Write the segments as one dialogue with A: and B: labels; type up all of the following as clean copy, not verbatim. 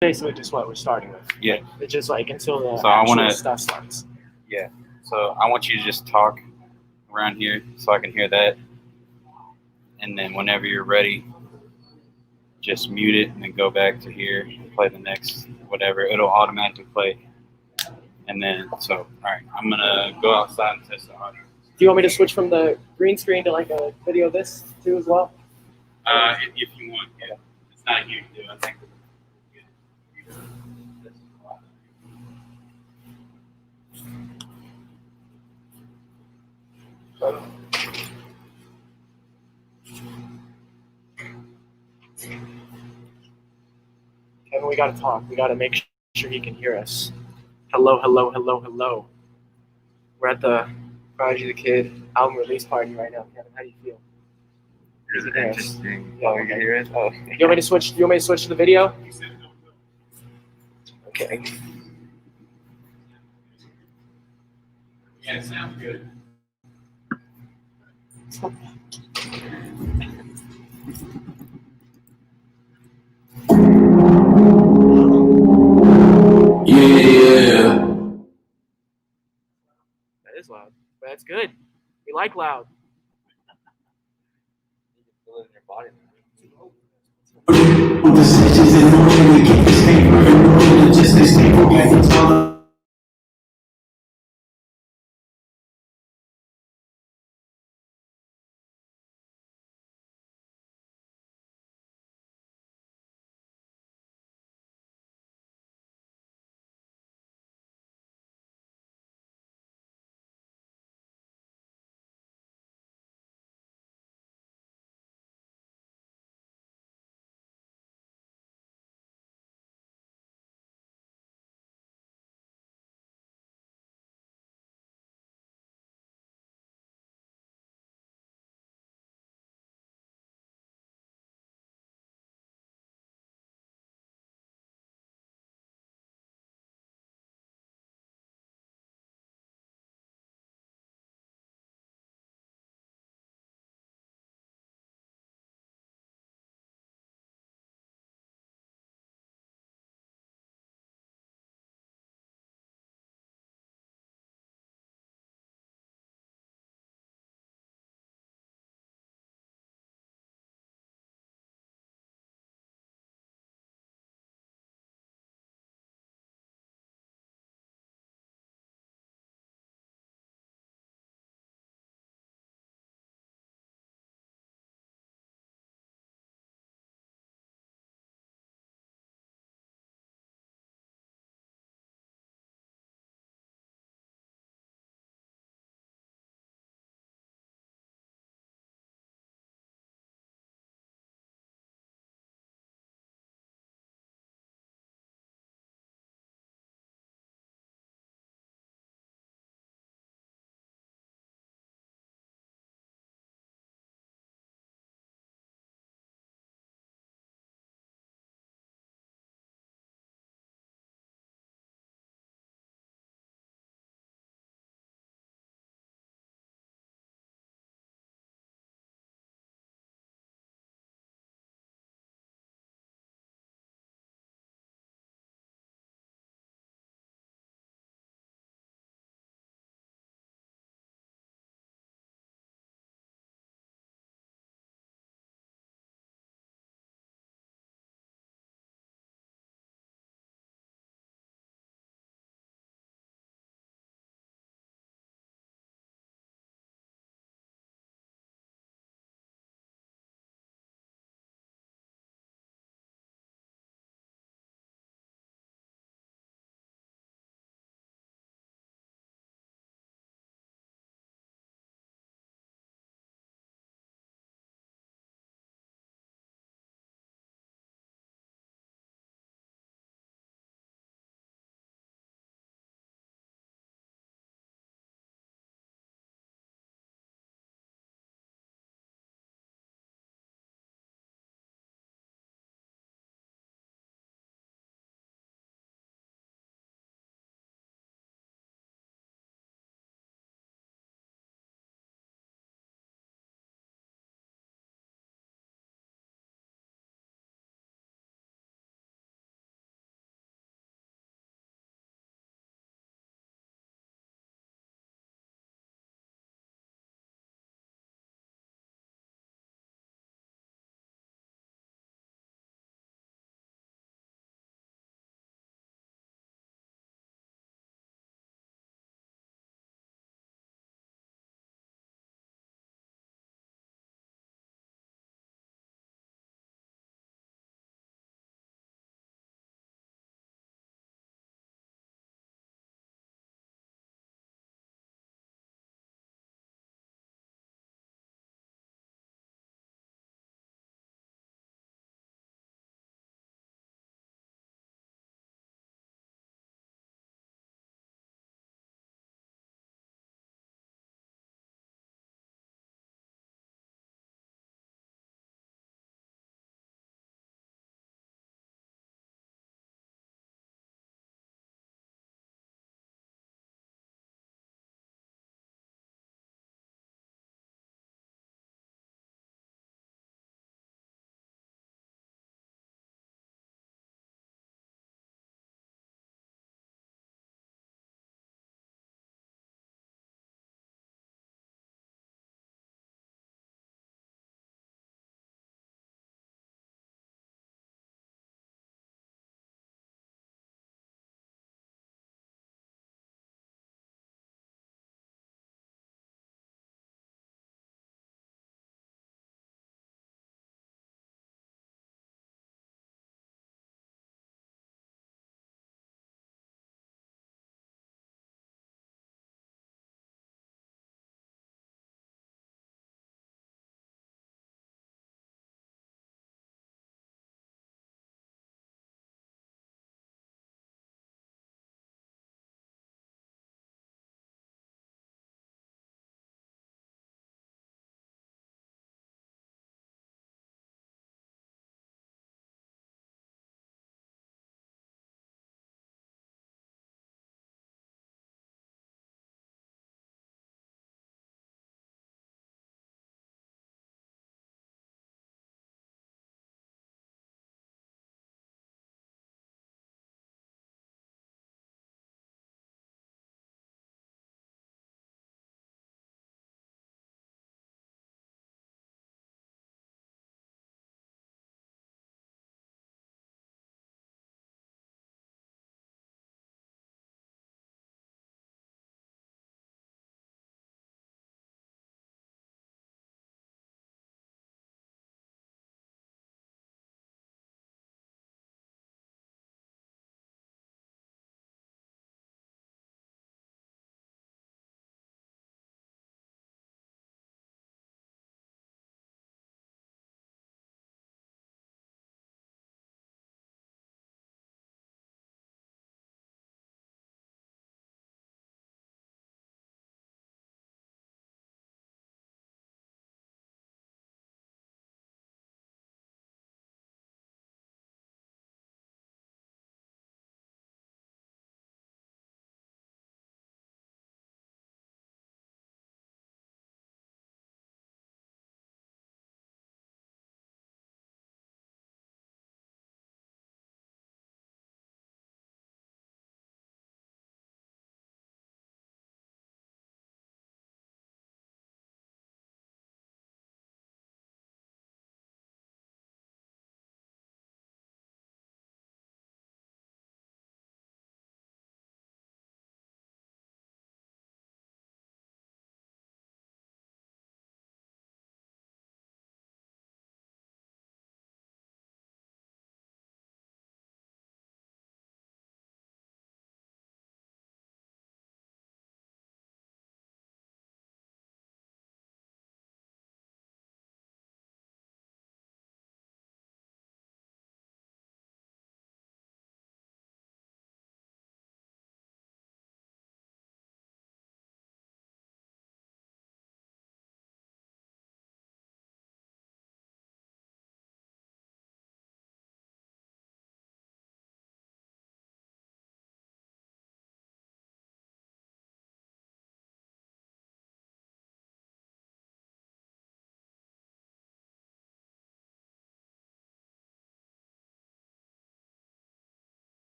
A: basically just what we're starting with.
B: Yeah.
A: It's just like until the
B: So I
A: actual
B: wanna-
A: stuff starts.
B: Yeah. So I want you to just talk around here so I can hear that, and then whenever you're ready, just mute it and then go back to here and play the next whatever. It'll automatically play. And then, so, all right, I'm gonna go outside and test the audio.
A: Do you want me to switch from the green screen to like a video of this too as well?
B: If you want, yeah. It's not a huge deal. I think.
A: Kevin, we gotta talk. We gotta make sure he can hear us. Hello, hello, hello, hello. We're at the Prodigy the Kid album release party right now. Kevin, how do you feel?
C: It's
A: You can hear us.
C: interesting.
A: Yeah,
C: Oh, you can hear it? Oh.
A: You want me to switch? You want me to switch to the video? Okay.
B: Yeah, it sounds good.
D: Yeah.
A: That is loud, but that's good. We like loud.
C: You can feel it in your body.
D: The snitches in order to get this paper, in order to just this paper, get all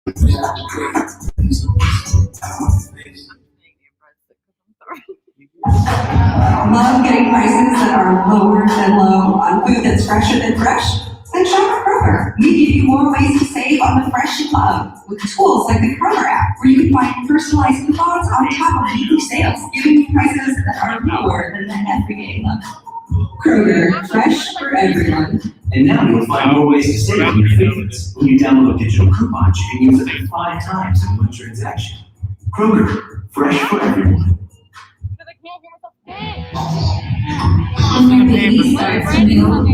E: Love getting prices that are lower than low on food that's fresher than fresh? Then shop at Kroger. We give you more ways to save on the fresh you love with tools like the Kroger app, where you can find personalized coupons on top of weekly sales, giving you prices that are lower than the everyday level. Kroger, fresh for everyone.
D: And now you'll find more ways to save on your favorites. When you download digital coupons, you can use them 5 times in one transaction. Kroger, fresh for everyone.
E: When the baby starts to move,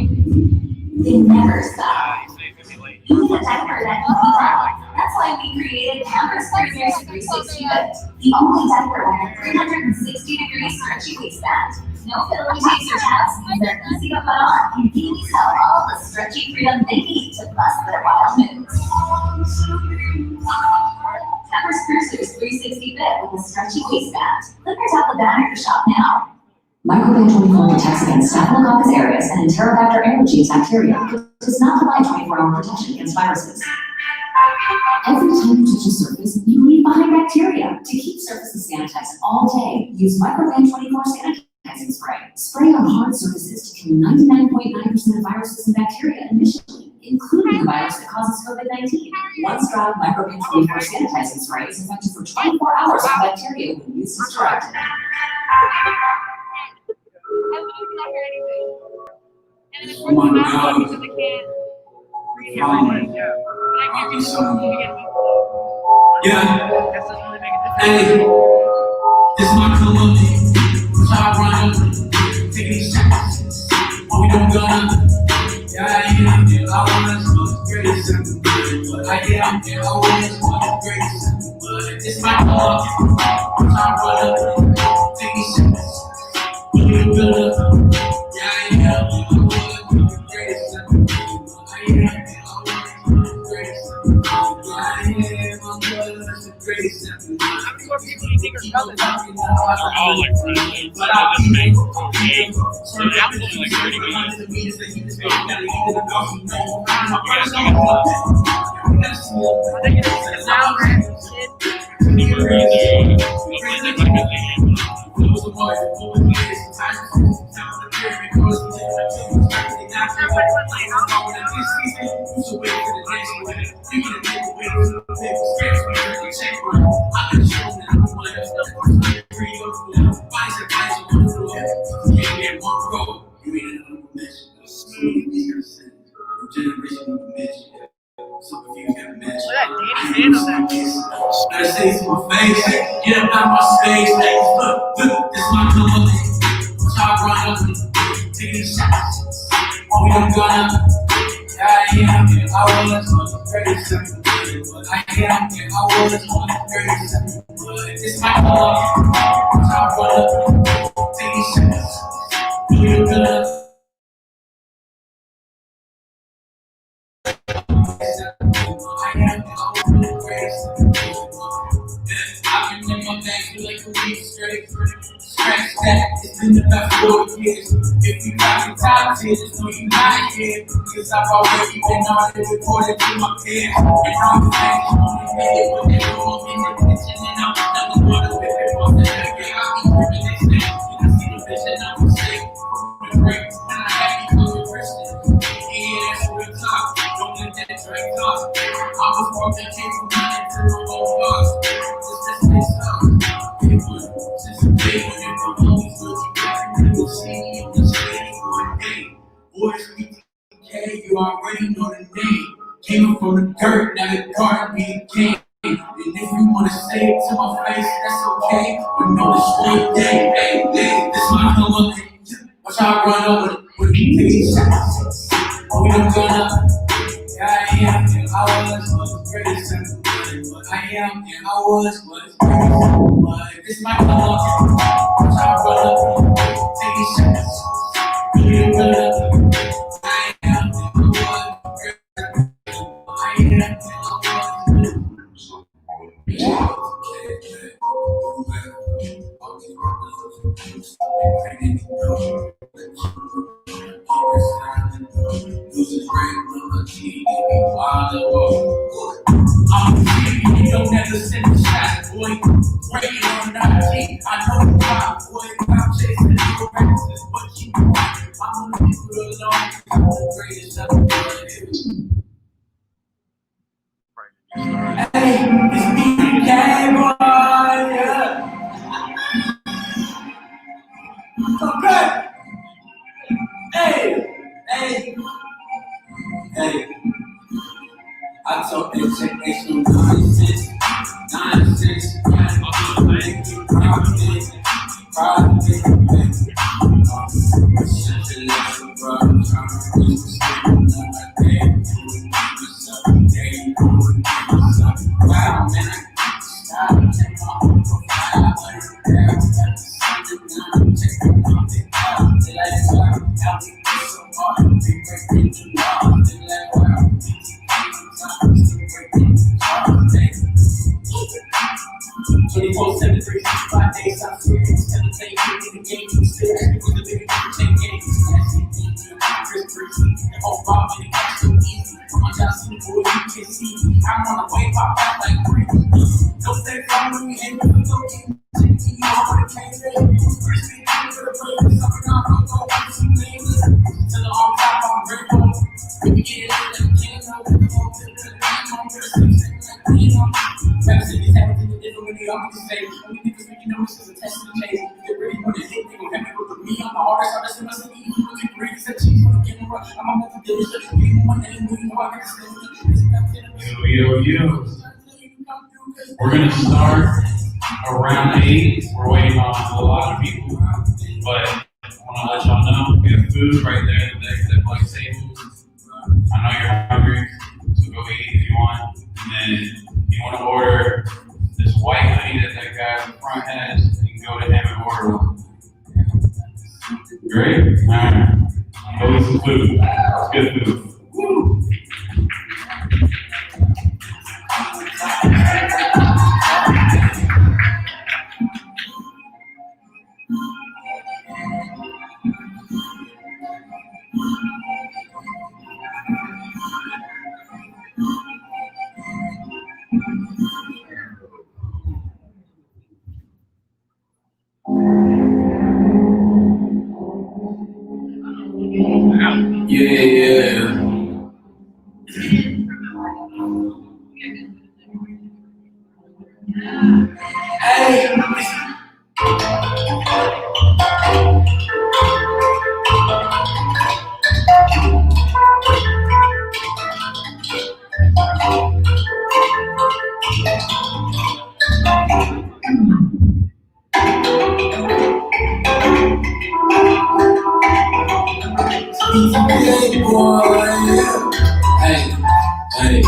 E: they never stop. He's a diaper that can be done. That's why we created Pampers Prisoners 360 Fit, the only diaper with a 360-degree stretchy waistband. No filler takes or tabs means they're easy to put on, and babies have all the stretchy freedom they need to bust their wild moves. Pampers Prisoners 360 Fit with a stretchy waistband. Click or tap the banner to shop now. Microban 24 protects against Staphylococcus aureus and Enterobacter aerogenes bacteria, but does not provide 24-hour protection against viruses. Every time you touch a surface, you leave behind bacteria. To keep surfaces sanitized all day, use Microban 24 sanitizing spray. Spray on hard surfaces to kill 99.9% of viruses and bacteria initially, including the virus that causes COVID-19. One strong Microban 24 sanitizing spray is effective for 24 hours on bacteria when used as directed.
F: I literally cannot hear anything. And then it's working out because I can't read everything. But I can't read the again.
G: Yeah. Hey, this my color. Top run over. Take these shots. What we don't go under. Yeah, I always was great simple. But I always was great simple. But it's my color. Top run over. Take these shots. What we don't go under. Yeah, I always was great simple. But I always was great simple.
A: How many more people do you think are coming?
H: We're all like friends. But I just make okay. So the apple's only like 30 minutes. So, you guys coming?
A: I think it's now
H: We're gonna do a visit like a thing.
G: Gotta say to my face, get up out my space. Look, this my color. Top run up, take these shots. All we don't gonna. I was very simple. I was very simple. It's my color. Top run up, take these shots. All we don't gonna. I've been in my bag for like a week straight. Scratch that, it's been about 4 years. If you got the top 10, just know you not here. Because I've already been on it, reported to my peers. And I'm the man who only made it when they don't want me in attention. And I'm the one who whip it off the head. I'll be gripping this thing. And I see the vision, I'm mistake. The break, and I have you looking Christian. Yeah, that's real talk. Don't let that drink talk. I was working, came from nothing to a whole boss. Just this place up. Big one. Since the day when it was always what you got. People see you in the shade one day. Boys, BTK, you already know the name. Came up from the dirt, now the garden be the king. And if you wanna say it to my face, that's okay. But no, it's one day, hey, this my color. Watch how I run over with the big shots. Oh, we don't gonna. Yeah, I was great simple. But I was great simple. But this my color. Watch how I run over, take these shots. Oh, we don't gonna. I was great simple. I I'm know why, boy, I'm chasing your practices, but you know I'm gonna leave you alone. I'm the greatest of the Hey, it's me, K-Boy, yeah. Okay. Hey, hey, hey. I told them check extra 9-6, 9-6, Yo. We're gonna start around 8. We're waiting on a lot of people, but I wanna let y'all know we have food right there in the like tables. I know you're hungry, so go eat if you want. And then you wanna order this white hoodie that guy in the front has, you can go to him and order one. Great? Alright. Go eat some food. It's good food. Woo! Yeah. Hey. Hey, boy. Hey. Hey.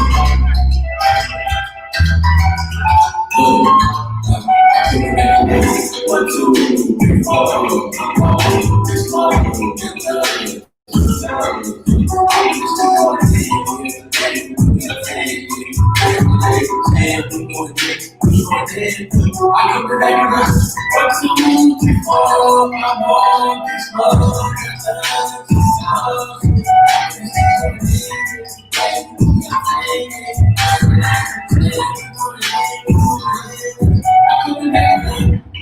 G: One, two, three, four.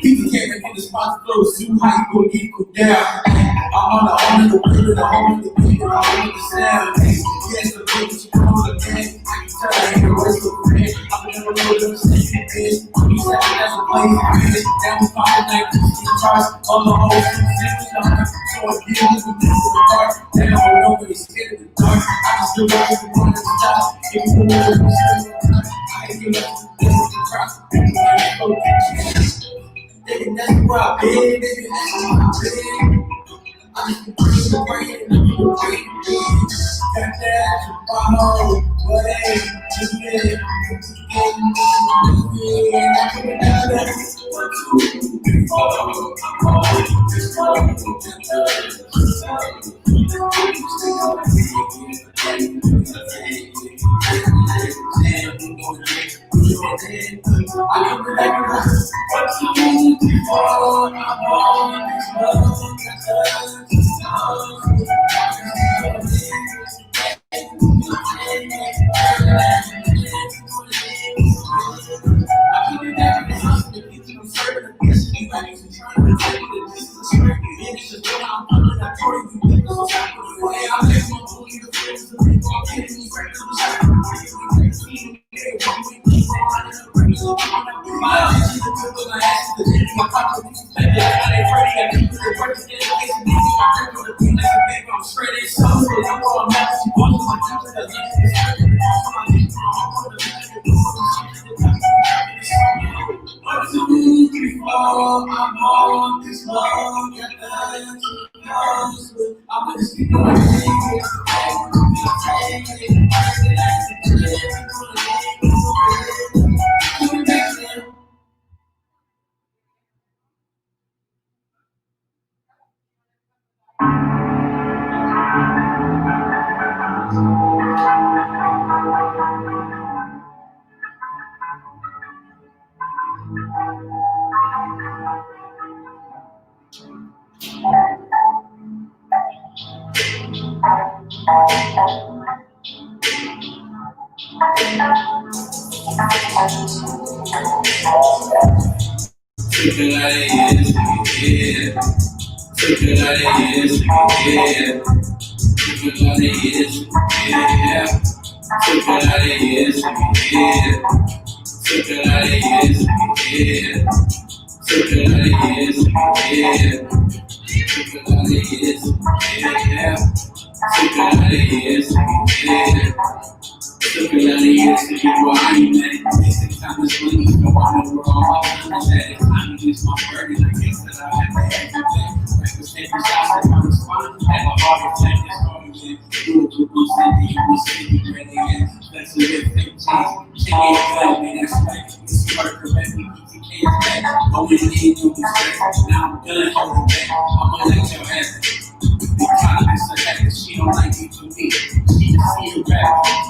G: People can't make the spots close. You how you gonna get put down? I'm on the home of the window, the home of the people, the home of the sound. Yes, the bitch, you know the game. I can tell you the rest of the friend. I'm never really gonna say it, bitch. You said that's a place, bitch. That was my like the charts. All the hoes, so I deal with this in the dark. They don't know what it's scared of the dark. I can still walk with one of the stop. If you know what I'm saying, I ain't gonna this is the crop. Baby, that's where I've been, baby, that's where I've been. I'm just bringing the brain, I'm the brain, got that, follow, but hey, just get it, and I'm coming down there. 1, 2, 3, 4,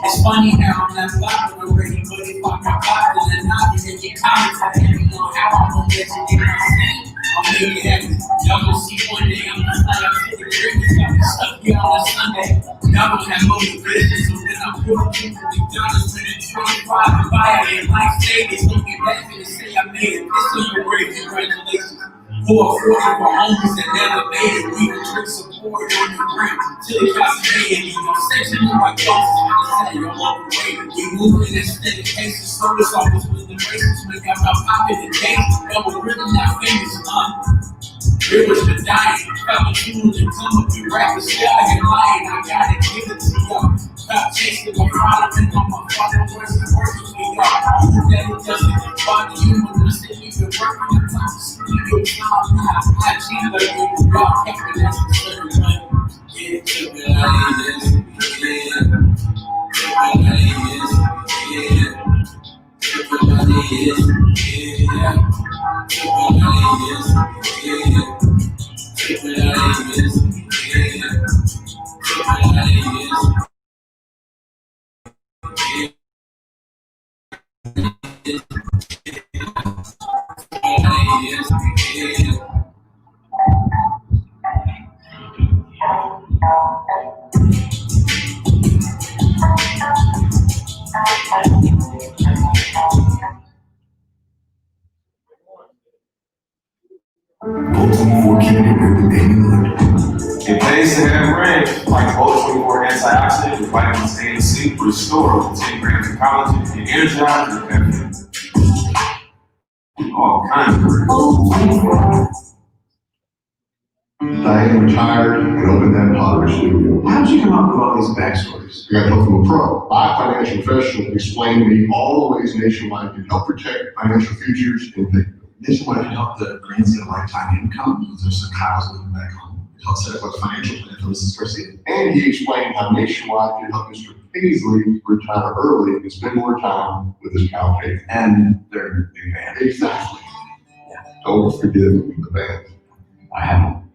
G: It's funny how I'm not flopping already, but if I got popped and not even get comments, I didn't know how I'm gonna let you get my name. I'm really happy. Y'all gonna see one day I'm gonna fly up to the Christmas. Got me stuck here on a Sunday. Y'all gonna have motivation, so then I'm putting people to McDonald's with a 25 and buy it. And life stages, don't get back to say I made it. This is your great congratulations. For a 40 for homies that never made it, we would drink support on the ground till it got paid. You know, section of my clothes, I'm you're overrated. We moving in steady cases, service office with the races, we got my pocket and game, that was really not famous, it was the dying, fell a tune and come up with rappers, still I ain't lying, I gotta give it to y'all. Stop chasing my product and on my father, working for y'all. You never does it, body you when I say you been working the time to sleep your time now. I cheat like you, y'all kept it as a certain money. Yeah, took it out of this, yeah. Took it out of this, yeah. Took it out of this, yeah. Took it out of this, yeah. Took it out of this, yeah. Took it out of this.
I: It pays to have range, like Volt 24 antioxidant with vitamins A and C, restore 10 grams of collagen and energize your caffeine. All kinds of great.
J: Diane retired and opened that pottery studio. How did you come up with all these backstories? I got help from a pro. My financial professional explained to me all the ways Nationwide can help protect financial futures and victims. Nationwide can help the grants get a lifetime income because there's some cows living back home. It helps set up a financial plan for Mrs. Garcia. And he explained how Nationwide can help Mr. Paisley retire early and spend more time with his cow pig. And their new band. Exactly. Yeah. Don't forget the band. I haven't.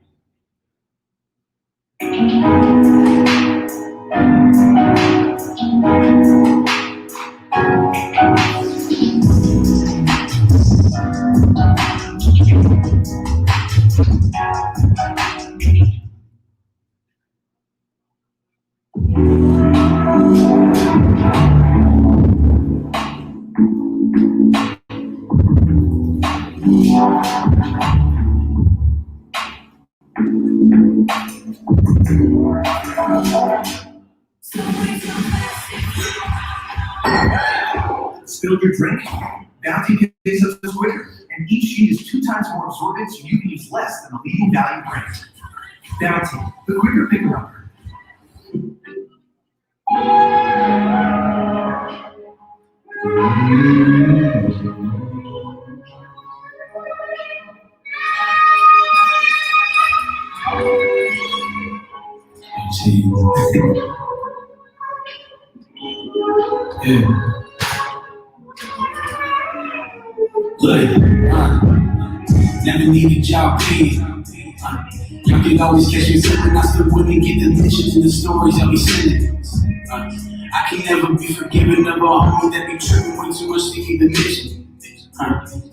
D: Spilled your drink? Bounty pays us quicker, and each sheet is 2 times more absorbent, so you can use less than the leading value brand. Bounty, the quicker picker-upper.
G: Never needed y'all paid. You can always catch me slipping, I still wouldn't get the mentions in the stories I'll be sending. I can never be forgiven of a homie that be tripping way too much to even mention.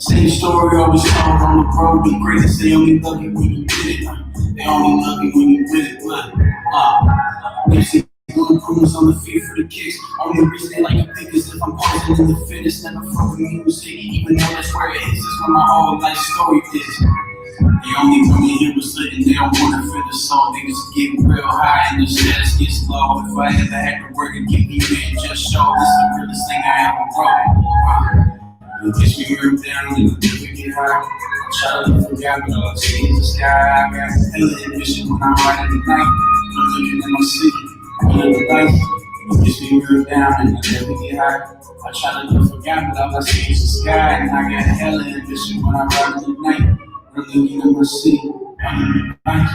G: Same story always told on the road, the greatest, they only love you when you with it. They only love you when you with it, but lipstick blue cruise on the feet for the kicks. Only reason they like to think is if I'm posing in the fitness, never fuck with music, even though that's where it is. That's where my whole life story is. The only one you hear was sitting, they don't wanna feel the soul. Niggas get real high and the status gets low. If I ever had to work and get me man, just show this the realest thing I ever wrote. You kiss me real down and never get high. I try to look for God, but all I see is the sky. I got hella ambition when I'm riding the night. I'm looking at my city, under the lights. You kiss me real down and I never get high. I try to look for God, but all I see is the sky. And I got hella ambition when I'm riding the night. I'm looking at my city, under the lights.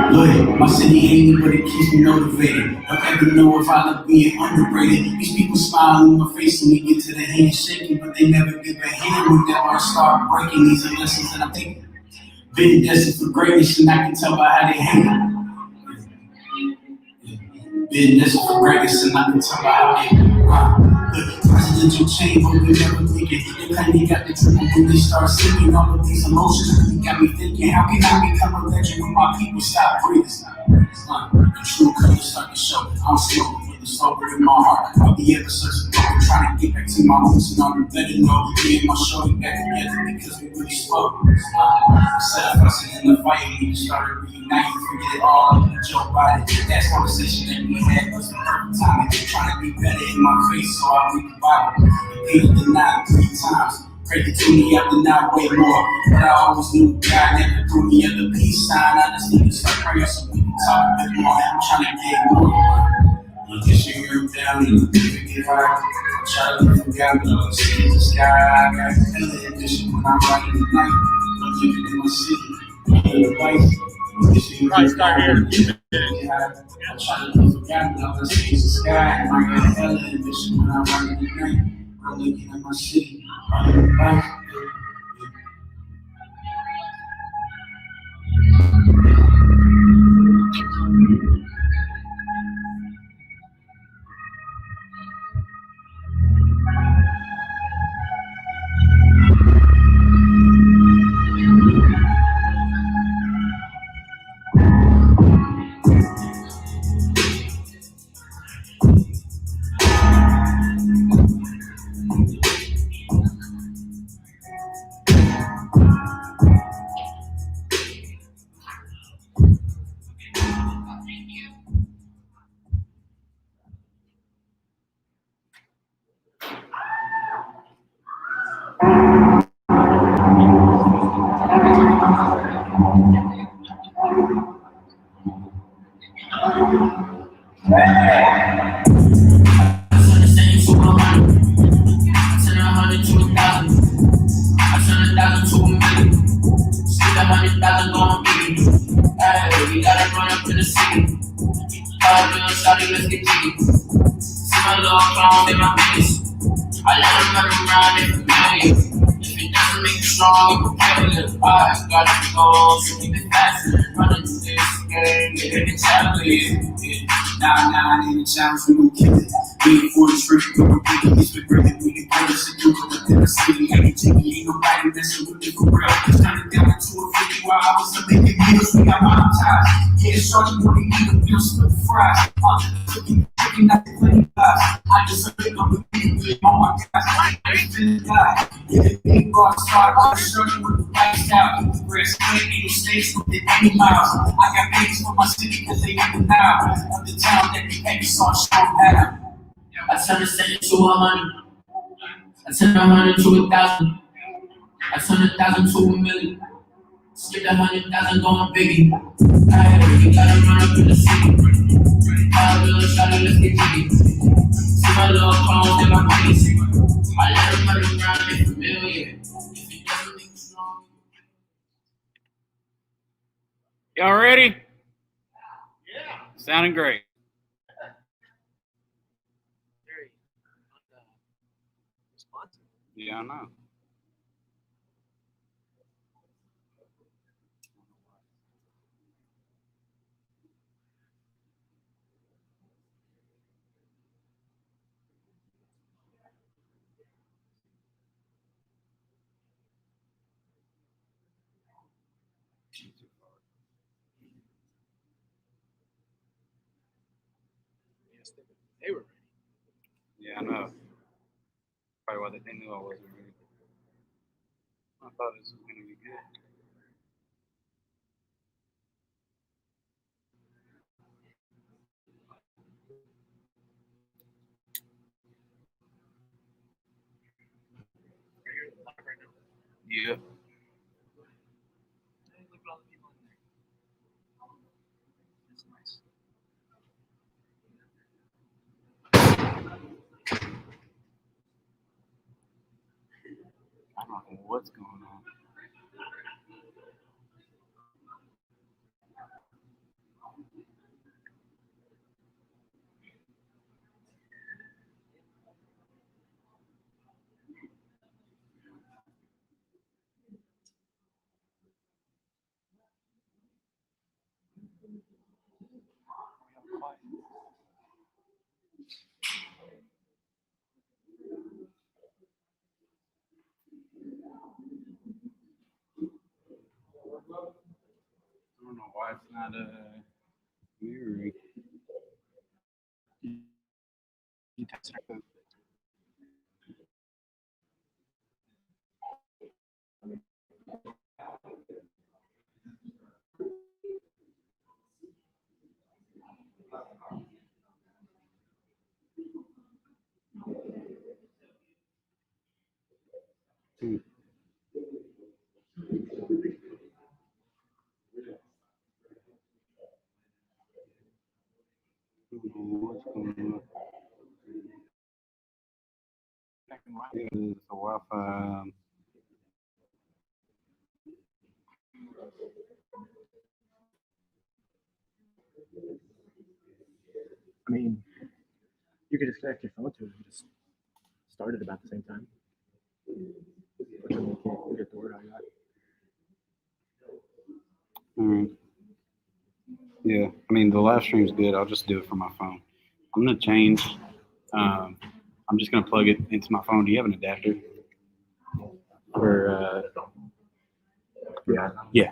G: Look, my city ain't it, but it keeps me motivated. Don't ever know if I look being underrated. These people smile in my face when we get to the handshaking, but they never give a hand when I start breaking. These are lessons that I'm taking. Been destined for greatness, and I can tell by how they hang. Been destined for greatness, and I can tell by how they the presidential change, but we never thinking. They kinda got the triple when they start singing. All of these emotions really got me thinking. How can I become a legend when my people stop breathing? The true colors start to show. I'm still with the soul in my heart. I'll be ever searching, I'm trying to get back to my roots, and I'm better know me and my shorty back together because we really spoke. Instead of fussing in the fight, we just started reuniting, forget it all. Joe Biden, that conversation that we had was the perfect time. Trying to be better in my face, so I read the Bible. Repeated the night 3 times. Prayed to me up the night way more. But I always knew God never threw me at the peace sign. I just need to start praying so we can talk a bit more. I'm trying to get more. You get your room down and you get high. I'm trying to look for God, but all I see is the sky. I got hella ambition when I'm riding the night. I'm living in my city. In the life.
H: Right, start here.
G: I'm trying to look for God, but all I see is the sky. And I got hella ambition when I'm riding the night. I'm looking at my city. I'm in the life. Challenge, we gon' kill it. Waiting for the trick, we gon' get it. It's been great, we can get it. So do it within the city. Ain't nobody messing got monetized. Yeah, shorty wanna eat a meal, split fries. Cooking out the plenty guys. I just heard it on the beat. Oh my God, I been die. Yeah, the big boss started. Shorty with the lifestyle. Eat the bread, split eagle steaks within 80 miles. I got babies for my city cause they in the now. Of the town that they pay me so I'm strong down. I turn a cent to 100. I turn 100 to 1,000. I turn 1,000 to 1,000,000. Skip 100,000 going biggie. Hey, you gotta run up in the city. My little shawty, let's get jiggy. See my little clones in my face. I let them run around, they familiar. If it doesn't make you strong.
B: Y'all ready? Yeah. Sounding great.
A: Very responsive.
B: Yeah, I know.
A: Yes, they were ready.
B: Yeah, I know. Probably why they knew I wasn't ready. I thought this was gonna be good. Yeah.
A: Hey, look at all the people in there. That's nice.
B: I don't know what's going on. I don't know why it's not mirroring.
A: You text her.
B: I don't know what's going on. Yeah, it's a Wi-Fi.
A: I mean, you could just connect your phone to it and just start it about the same time. But then you can't get the word out yet.
B: Alright. Yeah, I mean the live stream's good. I'll just do it from my phone. I'm gonna change. I'm just gonna plug it into my phone. Do you have an adapter? For yeah.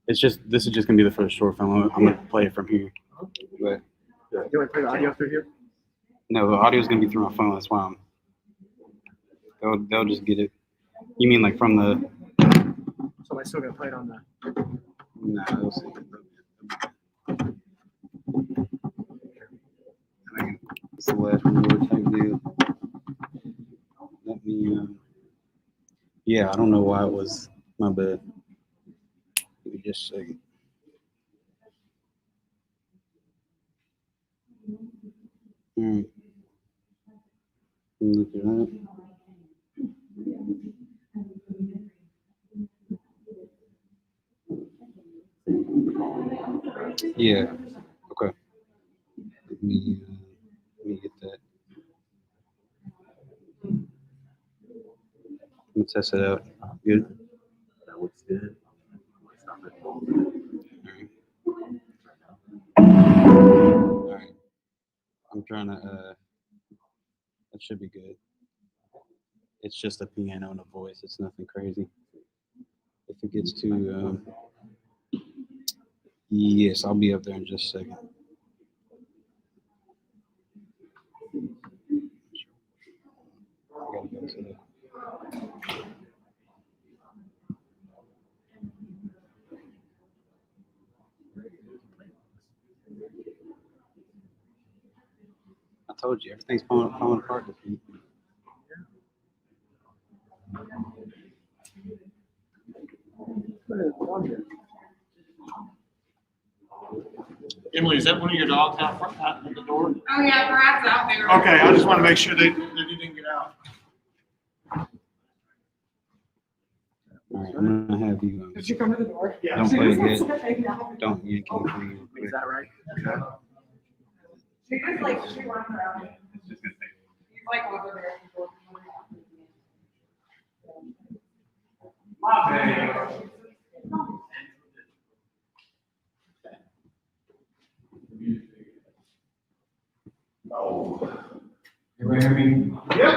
B: It's just this is just gonna be the first short film. I'm gonna play it from here. But
A: You want to play the audio through here?
B: no, the audio's gonna be through my phone. That's why they'll just get it. You mean like from the?
A: So am I still gonna play it on the?
B: No, they'll see. It's the last resort type deal. Let me. Yeah, I don't know why it was my bad. Give me just a second. Look at that. Yeah. Okay. Let me get that. Let me test it out. Good.
J: That looks good.
B: All right. I'm trying to. That should be good. It's just a piano and a voice. It's nothing crazy. If it gets too Yes, I'll be up there in just a second. I gotta go to the- I told you, everything's falling apart this week.
A: Emily, is that one of your dogs out front at the door?
F: Oh, yeah, Brad's out there.
A: Okay, I just want to make sure that he didn't get out.
B: All right, I'm gonna have you.
A: Did you come to the door? Yeah.
B: Don't play it yet. Don't yank anything real quick.
A: Is that right? Okay.
F: She just like, she runs around. He's like over there.
G: Everybody hear me?
A: Yep.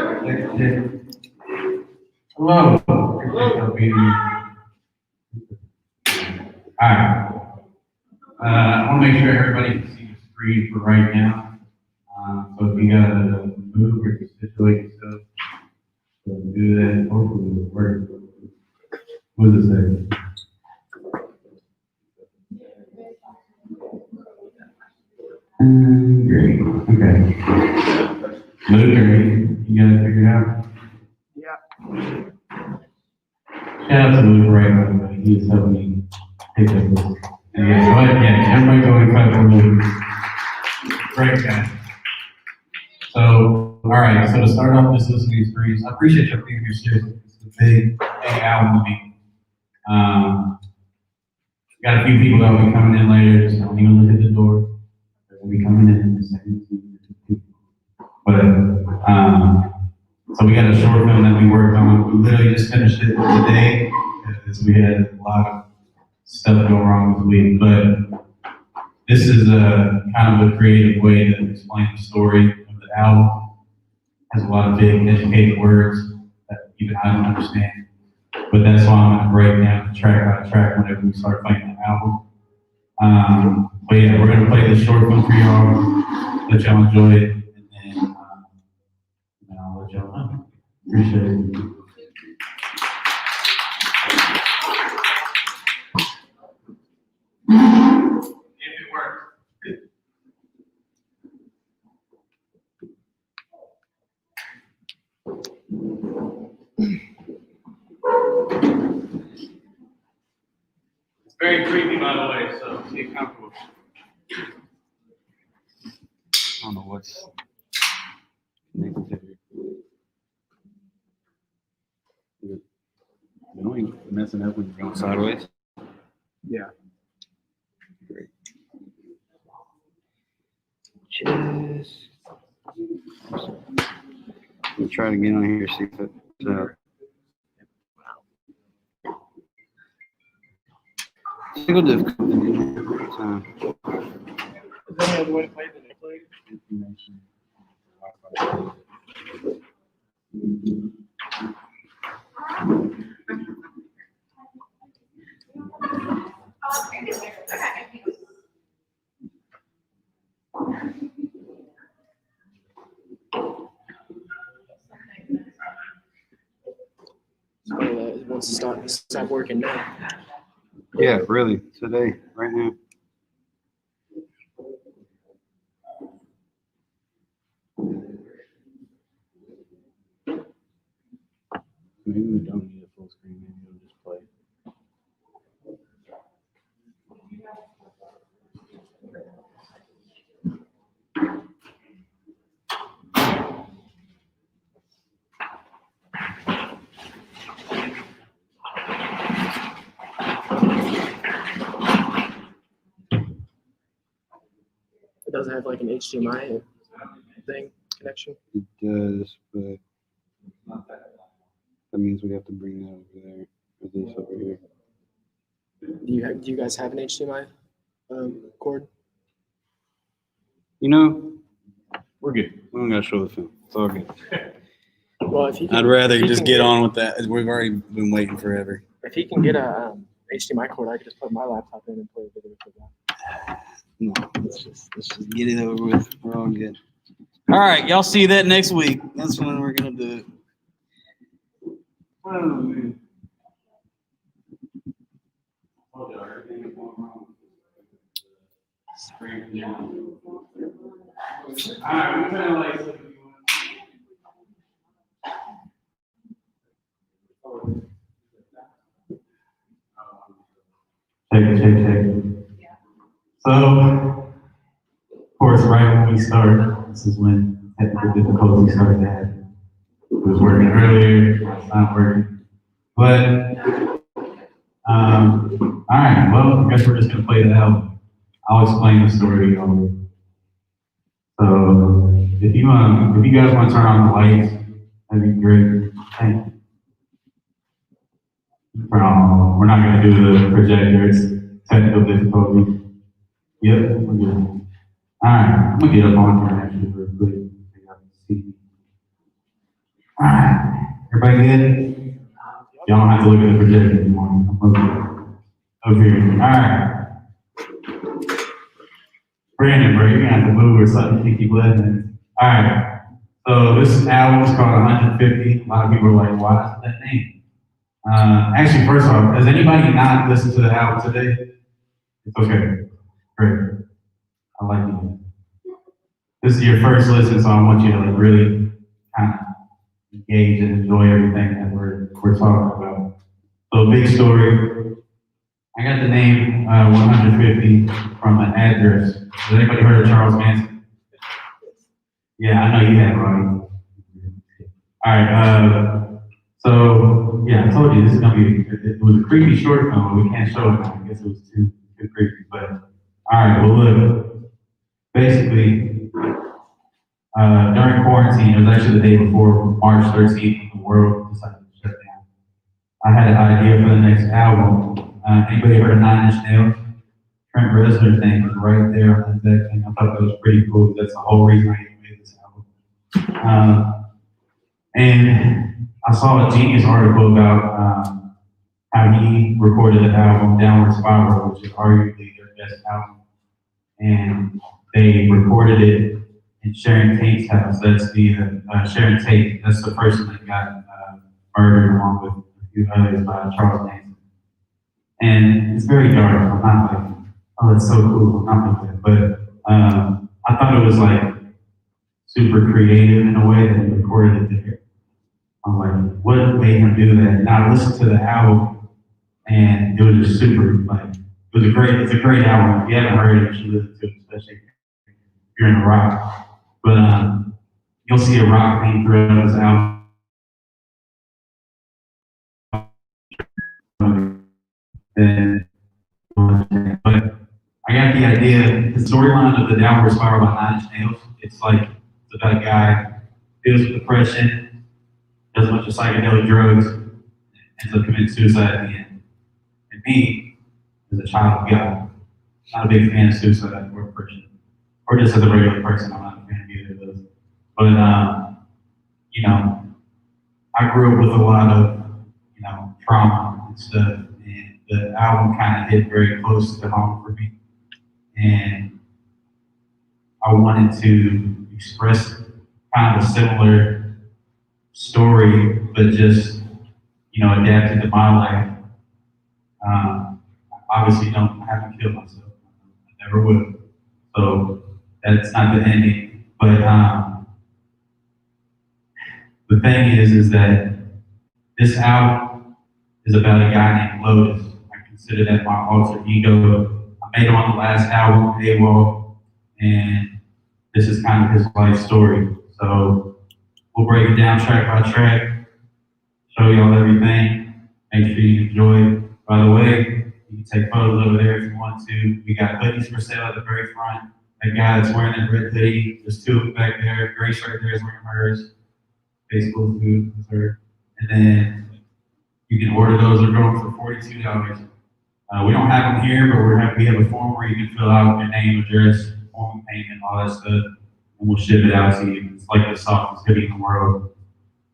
G: Hello. Appreciate y'all being here. All right. I want to make sure everybody can see the screen for right now. So if you gotta move or situate yourself, so do that. Hopefully it'll work. What does it say? Great. Okay. Luke, you got it figured out?
A: Yeah.
G: Shout out to Luke right now. He's helping me pick up this. Yeah, go ahead. Yeah, everybody go and clap for Luke. Great guy. So, all right. So to start off this listening experience, I appreciate you being here. Seriously, it's a big album to me. Got a few people that will be coming in later. Just don't even look at the door. They're gonna be coming in a second. But so we got a short film that we worked on. We literally just finished it today because we had a lot of stuff go wrong this week. But this is a kind of a creative way to explain the story of the album. It has a lot of big, educated words that even I don't understand. But that's why I'm gonna break down track by track whenever we start playing the album. But yeah, we're gonna play the short film for y'all. Let y'all enjoy it, and then I'll let y'all know. Appreciate it. If it works. It's very creepy, by the way, so get comfortable.
B: I don't know what's connected to here. Is it annoying messing up when you're going sideways?
A: Yeah.
B: Great. Just. We'll try to get on here, see if it's out. Single difficulty.
A: Is there any other way to play the next play?
B: Information.
A: So it wants to stop working now.
B: Yeah, really, today, right now. Maybe we don't need a full screen, maybe we'll just play.
A: It doesn't have like an HDMI thing connection.
B: It does, but that means we have to bring that over there, or this over here.
A: Do you guys have an HDMI cord?
B: You know, we're good. We don't gotta show the film. It's all good.
A: Well, if he can,
B: I'd rather
A: if he
B: just
A: can
B: get on with that. We've already been waiting forever.
A: If he can get a HDMI cord. I could just put my laptop in and play a video for that.
B: No, let's just get it over with. We're all good. All right, y'all see that next week. That's when we're gonna do it. Oh, man. All right, we're gonna like. Check. So, of course, right when we start, this is when technical difficulties started to happen. It was working earlier, it's not working. But, all right, well, I guess we're just gonna play the album. I'll explain the story to y'all. So, if you guys want to turn on the lights, that'd be great. Thank you. We're not going to do the projector, it's technical difficulty. Yep, we're good. Alright, I'm going to get up on here actually real quick. So y'all can see. Alright, everybody good? Y'all don't have to look at the projector anymore. I'm over here. Alright. Brandon, bro, you're going to have to move or something to keep laughing. Alright, so this album is called 150. A lot of people are like, why is that name? Actually, first off, has anybody not listened to the album today? It's okay. Great. I like it. This is your first listen, so I want you to like really kind of engage and enjoy everything that we're talking about. So, big story. I got the name 150 from an address. Has anybody heard of Charles Manson? Yeah, I know you have, right? All right. So, yeah, I told you this is going to be, it was a creepy short film, but we can't show it now. I guess it was too creepy. But, all right, well, look, basically, during quarantine, it was actually the day before March 13th, the world decided to shut down. I had an idea for the next album. Anybody heard of 9 Inch Nails? Trent Reznor's name was right there on that thing. I thought that was pretty cool. That's the whole reason I even made this album. And I saw a Genius article about how he recorded the album Downward Spiral, which is arguably their best album. And they recorded it in Sharon Tate's house. That's the Sharon Tate. That's the person that got murdered along with a few others by Charles Manson. And it's very dark. I'm not like, oh, that's so cool. I'm not like that. But I thought it was like super creative in a way that he recorded it there. I'm like, what made him do that? And I listened to the album, and it was just super, like, it's a great album. If you haven't heard it, you should listen to it, especially if you're in rock. But you'll see a rock theme throughout this album. But I got the idea, the storyline of the Downward Spiral by 9 Inch Nails, it's about a guy who deals with depression, does a bunch of psychedelic drugs, ends up committing suicide at the end. And me, as a child of God, not a big fan of suicide or depression, or just as a regular person, I'm not a fan of either of those. But, you know, I grew up with a lot of, you know, trauma and stuff, and the album kind of hit very close to home for me. And I wanted to express kind of a similar story, but just, you know, adapted to my life. I obviously haven't killed myself. I never will. So that's not the ending. But the thing is that this album is about a guy named Lotus. I consider that my alter ego. I made him on the last album, AWOL, and this is kind of his life story. So we'll break it down track by track, show y'all everything, make sure you enjoy it. By the way, you can take photos over there if you want to. We got hoodies for sale at the very front. That guy that's wearing that red hoodie, there's 2 of them back there. Grace right there is wearing hers. Facebook food with her. And then you can order those. They're going for $42. We don't have them here, but we have a form where you can fill out your name, address, form of payment, all that stuff, and we'll ship it out to you. It's like the softest hoodie in the world.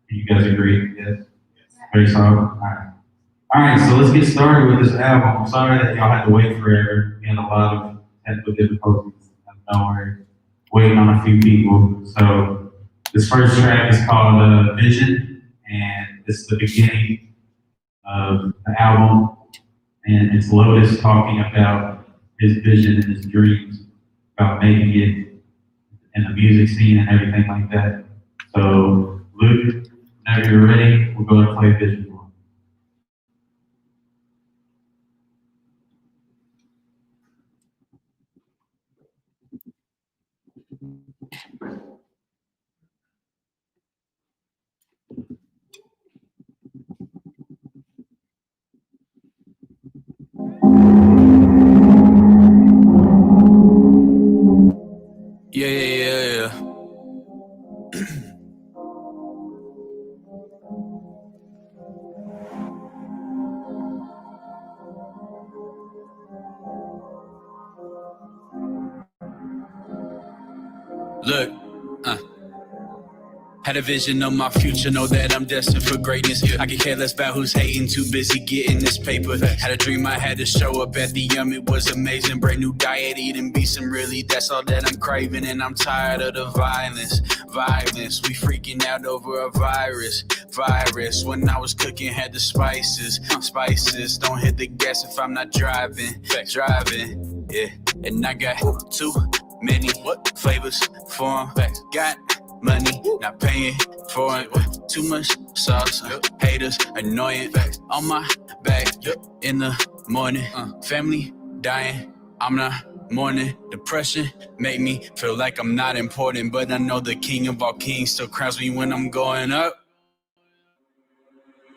B: You guys agree? Yes? Very soft? All
G: All right, so let's get started with this album. I'm sorry that y'all had to wait forever. We had a lot of technical difficulties. I know we're waiting on a few people. So this first track is called Vision, and it's the beginning of the album. And it's Lotus talking about his vision and his dreams about making it in the music scene and everything like that. So, Luke, whenever you're ready, we'll go and play Vision for him.
K: Yeah. Look, had a vision of my future, know that I'm destined for greatness. I can care less about who's hating, too busy getting this paper. Had a dream I had to show up at the it was amazing. Brand new diet, eating beast, and really that's all that I'm craving. And I'm tired of the violence. We freaking out over a virus. When I was cooking, had the spices. Don't hit the gas if I'm not driving. Yeah. And I got too many flavors for 'em. Got money, not paying for it. Too much sauce, haters annoying. On my back in the morning, family dying. I'm not mourning. Depression make me feel like I'm not important, but I know the king of all kings still crowns me when I'm going up.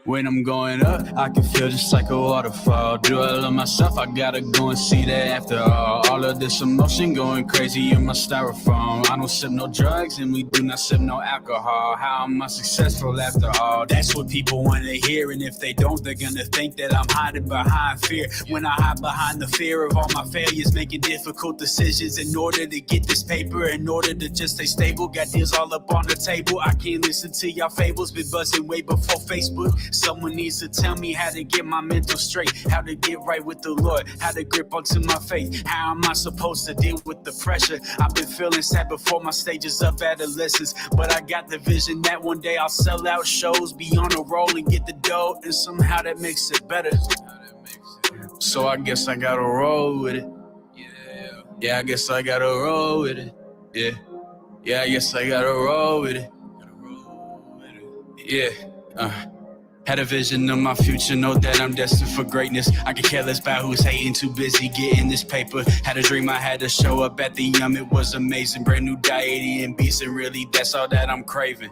K: When I'm going up, I can feel just like a waterfall. Do I love myself? I gotta go and see that after all. All of this emotion going crazy in my styrofoam. I don't sip no drugs and we do not sip no alcohol. How am I successful after all? That's what people want to hear, and if they don't, they're gonna think that I'm hiding behind fear. When I hide behind the fear of all my failures, making difficult decisions in order to get this paper, in order to just stay stable. Got deals all up on the table. I can't listen to y'all fables, been buzzing way before Facebook. Someone needs to tell me how to get my mental straight, how to get right with the Lord, how to grip onto my faith. How am I supposed to deal with the pressure? I've been feeling sad before my stages of adolescence, but I got the vision that one day I'll sell out shows, be on a roll and get the dough, and somehow that makes it better. So I guess I gotta roll with it. Yeah, I guess I gotta roll with it. Yeah, I guess I gotta roll with it. Yeah, had a vision of my future, know that I'm destined for greatness. I could care less about who's hating, too busy getting this paper. Had a dream I had to show up at the it was amazing. Brand new diet, eating beast, and really that's all that I'm craving.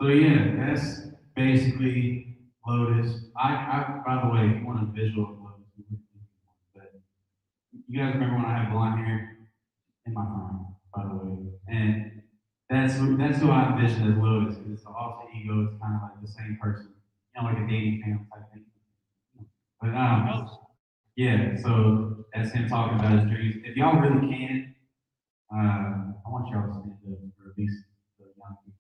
G: So yeah, that's basically Lotus. I by the way, if you want a visual of Lotus, but you guys remember when I had blonde hair in my phone, by the way, and that's who I envision as Lotus. It's the alter ego. It's kind of like the same person, like a dating fan type thing. But yeah. So that's him talking about his dreams. If y'all really can, I want y'all to stand up for at least the young people.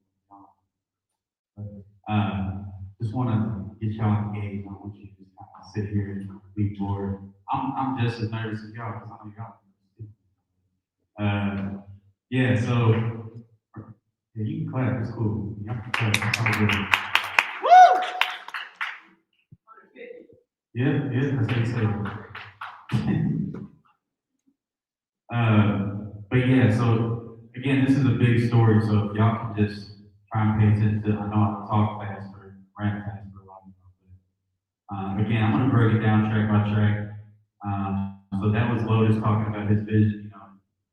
G: Just want to get y'all engaged. I want you to just kind of sit here and be bored. I'm just as nervous as y'all because I know y'all. Yeah, so yeah, you can clap. It's cool. Y'all can clap. It's all good. Woo! Yeah, that's what he said. But yeah, so again, this is a big story. So if y'all can just try and pay attention to, I know I talk fast or rap fast for a lot of y'all, but again, I'm gonna break it down track by track. So that was Lotus talking about his vision.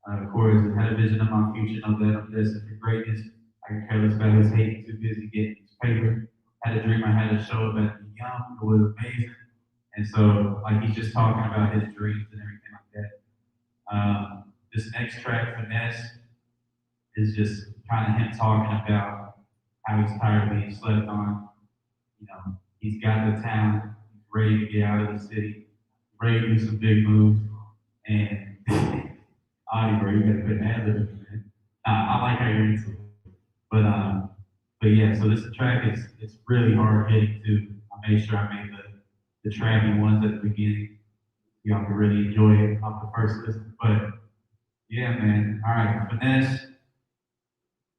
G: Of course, had a vision of my future, know that I'm destined for greatness. I can care less about his hate, too busy getting his paper. Had a dream I had to show up at the it was amazing. And so, like, he's just talking about his dreams and everything like that. This next track, Finesse, is just kind of him talking about how he's tired of being slept on. he's got the talent, he's ready to get out of the city, ready to do some big moves. And Audie, bro, you gotta put an ad lib in, man. I like how you're into it. But yeah, so this track is it's really hard hitting too. I made sure I made the trappy ones at the beginning. Y'all can really enjoy it off the first listen. But yeah, man. All right, Finesse,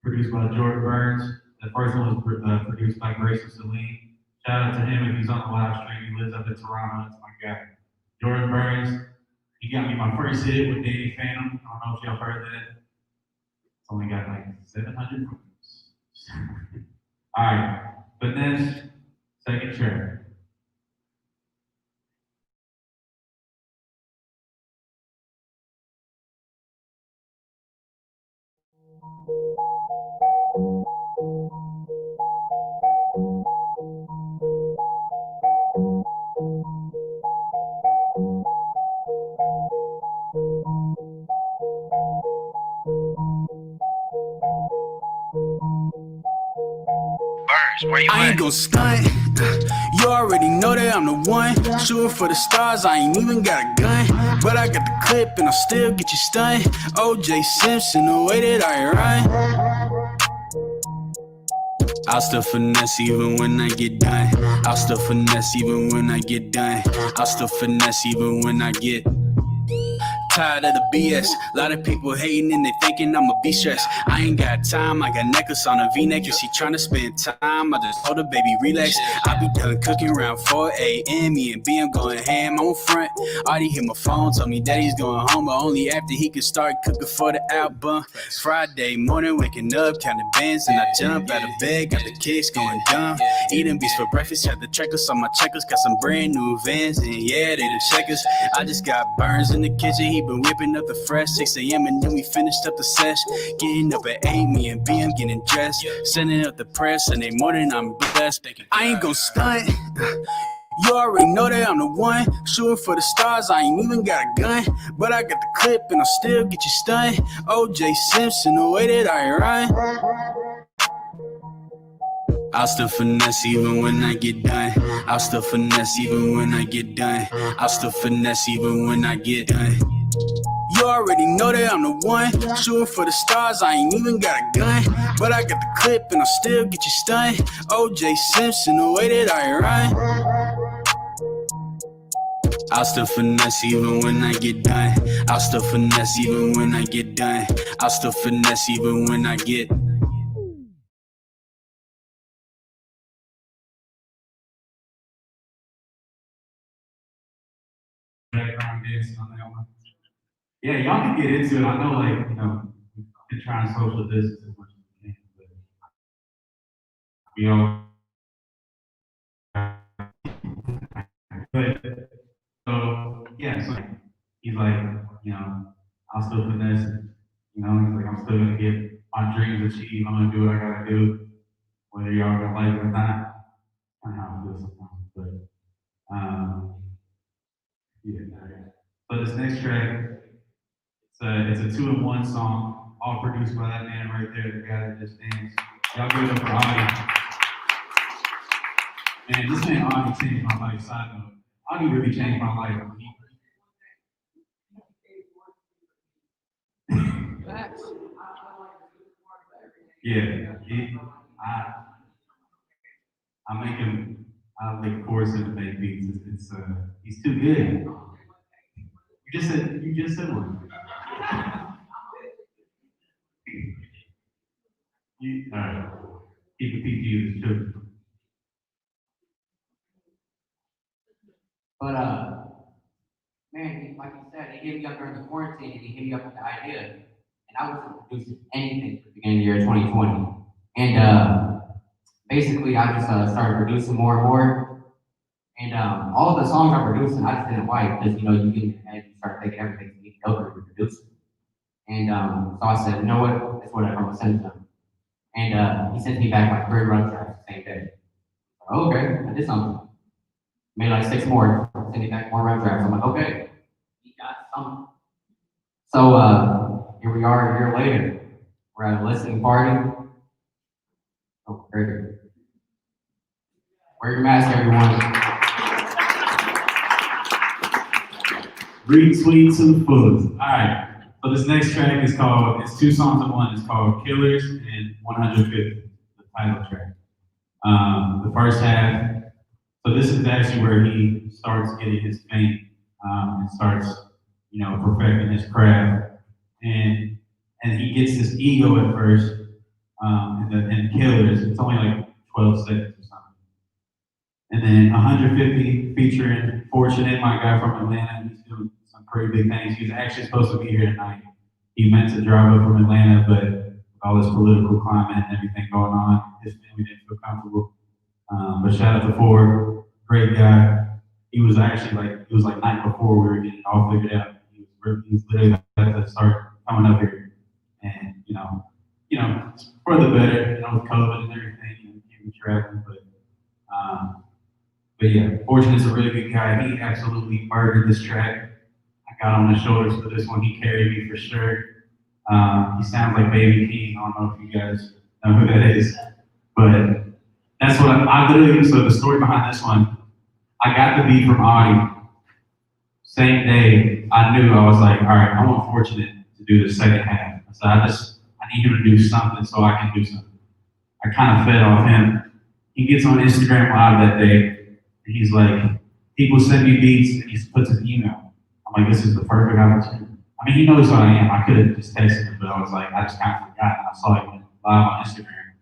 G: produced by Jordan Burns. The first one was produced by Grayson Celine. Shout out to him if he's on the live stream. He lives up in Toronto. That's my guy. Jordan Burns. He got me my first hit with Danny Phantom. I don't know if y'all heard that. It's only got like 700 views. All right, Finesse, second track.
K: I ain't gon' stunt. You already know that I'm the one. Shooting for the stars, I ain't even got a gun. But I got the clip and I'll still get you stunned. OJ Simpson, the way that I run. I'll still finesse even when I get done. I'll still finesse even when I get done. I'll still finesse even when I get tired of the BS. A lot of people hating and they thinking I'ma be stressed. I ain't got time, I got necklace on a V-neck and she tryna spend time. I just told her, baby, relax. I be done cooking around 4 a.m. Me and BM going ham on front. Already hit my phone, told me daddy's going home, but only after he can start cooking for the album. Friday morning, waking up, counting bands, and I jump out of bed, got the kicks going dumb. Eating beats for breakfast, had the checkers on my checkers, got some brand new Vans, and yeah, they the checkers. I just got Burns in the kitchen, he been whipping up the fresh. 6 a.m. and then we finished up the sesh. Getting up at 8, me and BM getting dressed. Sending up the press, Sunday morning I'm blessed. I ain't gon' stunt. You already know that I'm the one. Shooting for the stars, I ain't even got a gun. But I got the clip and I'll still get you stunned. OJ Simpson, the way that I run. I'll still finesse even when I get done. I'll still finesse even when I get done. I'll still finesse even when I get done. You already know that I'm the one. Shooting for the stars, I ain't even got a gun. But I got the clip and I'll still get you stunned. OJ Simpson, the way that I run. I'll still finesse even when I get done. I'll still finesse even when I get done. I'll still finesse even when I get
G: background dancing on that one. Yeah, y'all can get into it. I know, like, been trying to social distance as much as we can, but we all. But so yeah, so he's like, I'll still finesse it. He's like, I'm still gonna get my dreams achieved. I'm gonna do what I gotta do, whether y'all gonna like it or not. Kind of how I feel sometimes, but yeah. So this next track. It's a 2-in-1 song, all produced by that man right there, the guy that just danced. Y'all give it up for Audie. Man, this man Audie changed my life. Side note, Audie really changed my life. Yeah, I like force him to make beats. He's too good. You just said one. All right. Keep it PG too.
L: But man, like you said, he hit me up during the quarantine and he hit me up with the idea. And I wasn't producing anything for the beginning of the year 2020. And basically I just started producing more and more. And all of the songs I'm producing, I just didn't like because you get in your head, you start thinking everything's mediocre to produce. And so I said, you know what, it's whatever, I'm gonna send it to him. And he sent me back like 3 run tracks the same day. Okay, I did something. Made like 6 more, sent me back more run tracks. I'm like, okay, he got something. So here we are a year later. We're at a listening party. Oh, great. Wear your mask, everyone.
G: Retweet to the fullest. All right. So this next track is called, it's two songs in one. It's called Killers and 150, the title track. The first half, so this is actually where he starts getting his fame and starts, perfecting his craft. And he gets this ego at first in Killers. It's only like 12 seconds or something. And then 150 featuring Fortunate, my guy from Atlanta. He's doing some pretty big things. He was actually supposed to be here tonight. He meant to drive up from Atlanta, but with all this political climate and everything going on, his family didn't feel comfortable. But shout out to Ford, great guy. He was actually it was like night before we were getting it all figured out. He was literally about to start coming up here. And, for the better, with COVID and everything, we can't be traveling, but yeah, Fortunate's a really good guy. He absolutely murdered this track. I got on his shoulders for this one. He carried me for sure. He sounds like Baby King. I don't know if you guys know who that is, but that's what I literally, so the story behind this one, I got the beat from Audie. Same day, I knew, I was like, all right, I want Fortunate to do the second half. So I need him to do something so I can do something. I kind of fed off him. He gets on Instagram Live that day, and he's like, people send me beats, and he puts an email. I'm like, this is the perfect opportunity. I mean, he knows who I am. I could have just texted him, but I was like, I just kind of forgot. I saw it live on Instagram.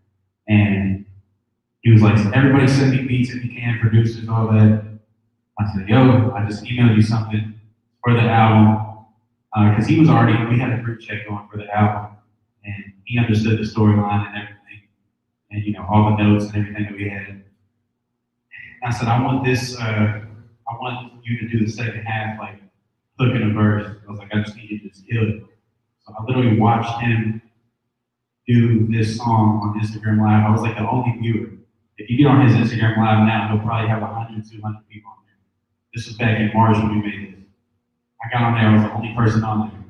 G: And he was like, everybody send me beats if you can, producers, all that. I said, yo, I just emailed you something for the album. Because we had a group chat going for the album. And he understood the storyline and everything. And, all the notes and everything that we had. And I said, I want you to do the second half, like, hook in a verse. I was like, I just need you to just kill it. So I literally watched him do this song on Instagram Live. I was like the only viewer. If you get on his Instagram Live now, he'll probably have 100, 200 people on there. This was back in March when we made this. I got on there, I was the only person on there.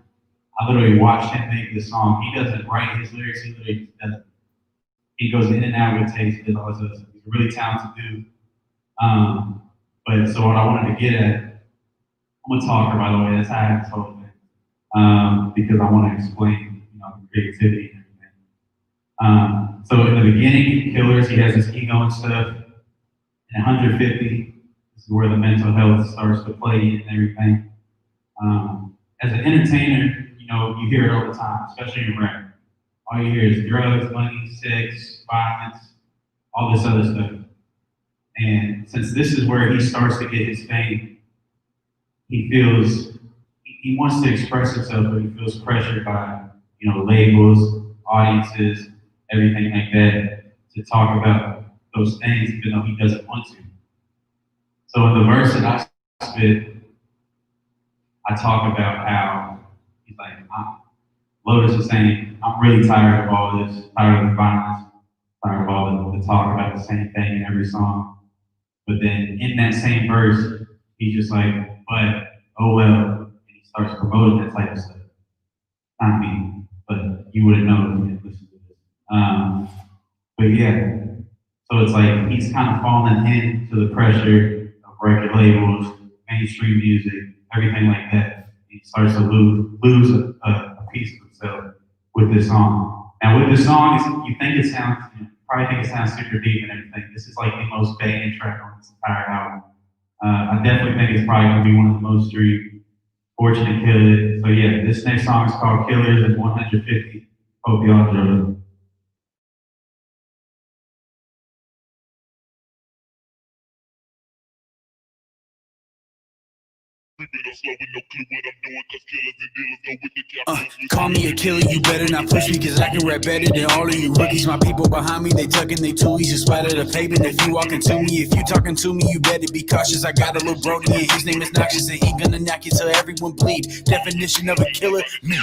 G: I literally watched him make this song. He doesn't write his lyrics, he literally does it. He goes in and out with takes, does all this other stuff. He's a really talented dude. But so what I wanted to get at, I'm a talker, by the way, that's how I have this whole thing. Because I want to explain, the creativity and everything. So in the beginning, Killers, he has his ego and stuff. And 150, this is where the mental health starts to play and everything. As an entertainer, you hear it all the time, especially in rap. All you hear is drugs, money, sex, violence, all this other stuff. And since this is where he starts to get his fame, he wants to express himself, but he feels pressured by, labels, audiences, everything like that, to talk about those things, even though he doesn't want to. So in the verse that I spit, I talk about how he's like, Lotus is saying, I'm really tired of all this, tired of the violence, tired of all the talk about the same thing in every song. But then in that same verse, he's just like, but, oh well, and he starts promoting that type of stuff. Not me, but you wouldn't know if you didn't listen to this. But yeah, so it's like he's kind of falling into the pressure of record labels, mainstream music, everything like that. He starts to lose a piece of himself with this song. Now with this song, you probably think it sounds super deep and everything. This is like the most banging track on this entire album. I definitely think it's probably gonna be one of the most streamed. Fortunate killed it. So yeah, this next song is called Killers and 150. Hope y'all enjoy it.
K: Call me a killer, you better not push me, cause I can rap better than all of you rookies. My people behind me, they tucking they toolies, just splatter the pavement if you walking to me. If you talking to me, you better be cautious. I got a little brody and his name is Noxious, and he gonna knock you till everyone bleed. Definition of a killer, me.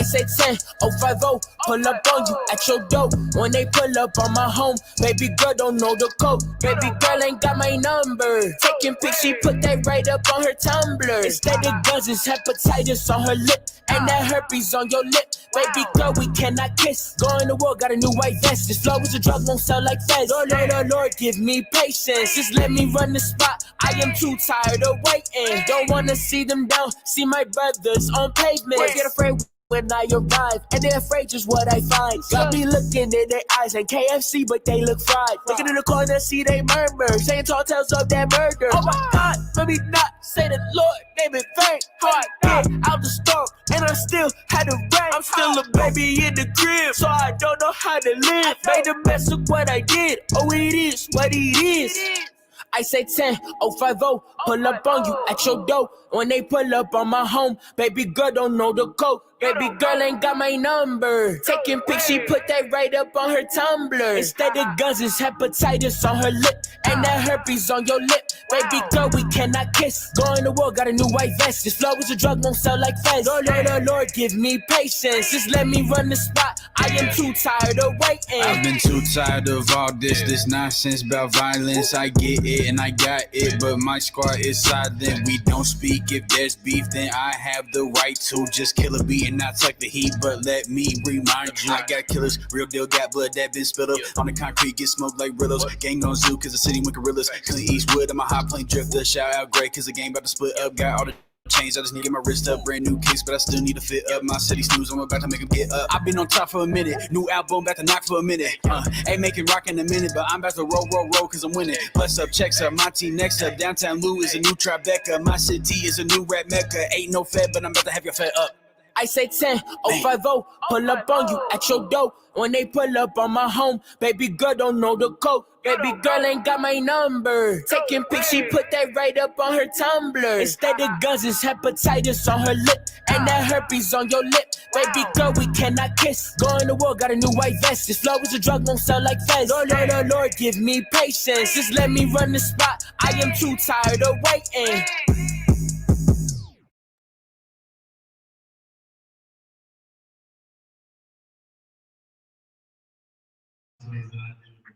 K: say 10, 050, pull up on you at your door. When they pull up on my home, baby girl don't know the code. Baby girl ain't got my number. Taking pics, she put that right up on her Tumblr. Instead of guns, it's hepatitis on her lip. And that herpes on your lip. Baby girl, we cannot kiss. Going to war, got a new white vest. This flow is a drug, won't sell like feds. Lord, Lord, Lord, Lord, give me patience. Just let me run the spot. I am too tired of waiting. Don't wanna see them down. See my brothers on pavement. Get afraid when I arrive, and they're afraid just what I find. Got me looking in their eyes like KFC, but they look fried. Looking in the corner, see they murmur, saying tall tales of that murder. Oh my God, let me not say the Lord, name it vain. How I get out the store, and I still had to rain. I'm still a baby in the crib, so I don't know how to live. Made a mess of what I did. Oh, it is what it is. I say 10, 050, pull up on you at your door. When they pull up on my home, baby girl don't know the code. Baby girl ain't got my number. Taking pics, she put that right up on her Tumblr. Instead of guns, it's hepatitis on her lip. And that herpes on your lip. Baby girl, we cannot kiss. Going to war, got a new white vest. This flow is a drug, won't sell like feds. Lord, Lord, Lord, Lord, give me patience. Just let me run the spot. I am too tired of waiting. I've been too tired of all this nonsense about violence. I get it and I got it, but my squad is silent. We don't speak. If there's beef, then I have the right to just kill a beat and not take the heat. But let me remind you, I got killers, real deal, got blood that been spilled up on the concrete, get smoked like riddles. Gang on zoo, cause the city went gorillas. Clint Eastwood, I'm a high plane drifter. Shout out great, cause the game about to split up. Got all the change, I just need to get my wrist up. Brand new kicks, but I still need to fit up. My city snooze, I'm about to make them get up. I've been on top for a minute, new album about to knock for a minute. Ain't making rock in a minute, but I'm about to roll, cause I'm winning. Plus up, checks up, my team next up. Downtown Lou is a new Tribeca. My city is a new rap mecca. Ain't no fed, but I'm about to have your fed up. I say 10, 050, pull up on you at your door. When they pull up on my home, baby girl don't know the code. Baby girl ain't got my number. Taking pics, she put that right up on her Tumblr. Instead of guns, it's hepatitis on her lip. And that herpes on your lip. Baby girl, we cannot kiss. Going to war, got a new white vest. This flow is a drug, won't sell like feds. Lord, Lord, Lord, Lord, give me patience. Just let me run the spot. I am too tired of waiting.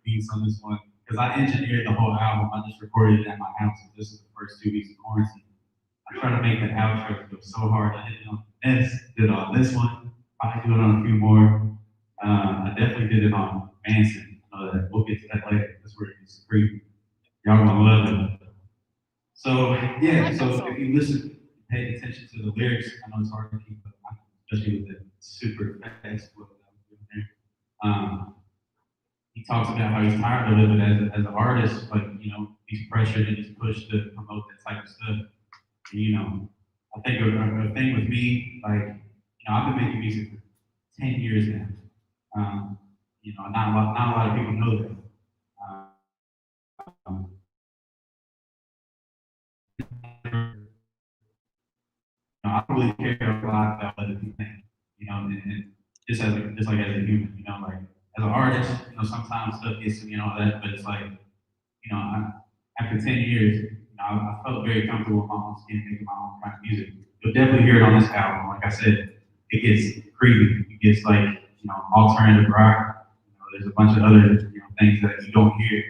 M: Beats on this one because I engineered the whole album. I just recorded it at my house. And this is the first 2 weeks of quarantine. I try to make the outro go so hard. I hit it on this, did it on this one. Probably do it on a few more. I definitely did it on Manson. I know that we'll get to that later. That's where it gets creepy. Y'all gonna love it. So yeah. So if you listen, pay attention to the lyrics. I know it's hard to keep up, especially with the super fast flow that I'm doing there. He talks about how he's tired of living as an artist, but you know, he's pressured and he's pushed to promote that type of stuff. And, you know, I think a thing with me, like, you know, I've been making music for 10 years now. You know, not a lot of people know that. I don't really care a lot about other people think, you know, and just like as a human, you know, like as an artist, you know, sometimes stuff gets to me and all that, but it's like, you know, after 10 years, you know, I felt very comfortable with my own skin, making my own kind of music. You'll definitely hear it on this album. Like I said, it gets creepy. It gets like, you know, alternative rock. You know, there's a bunch of other, you know, things that you don't hear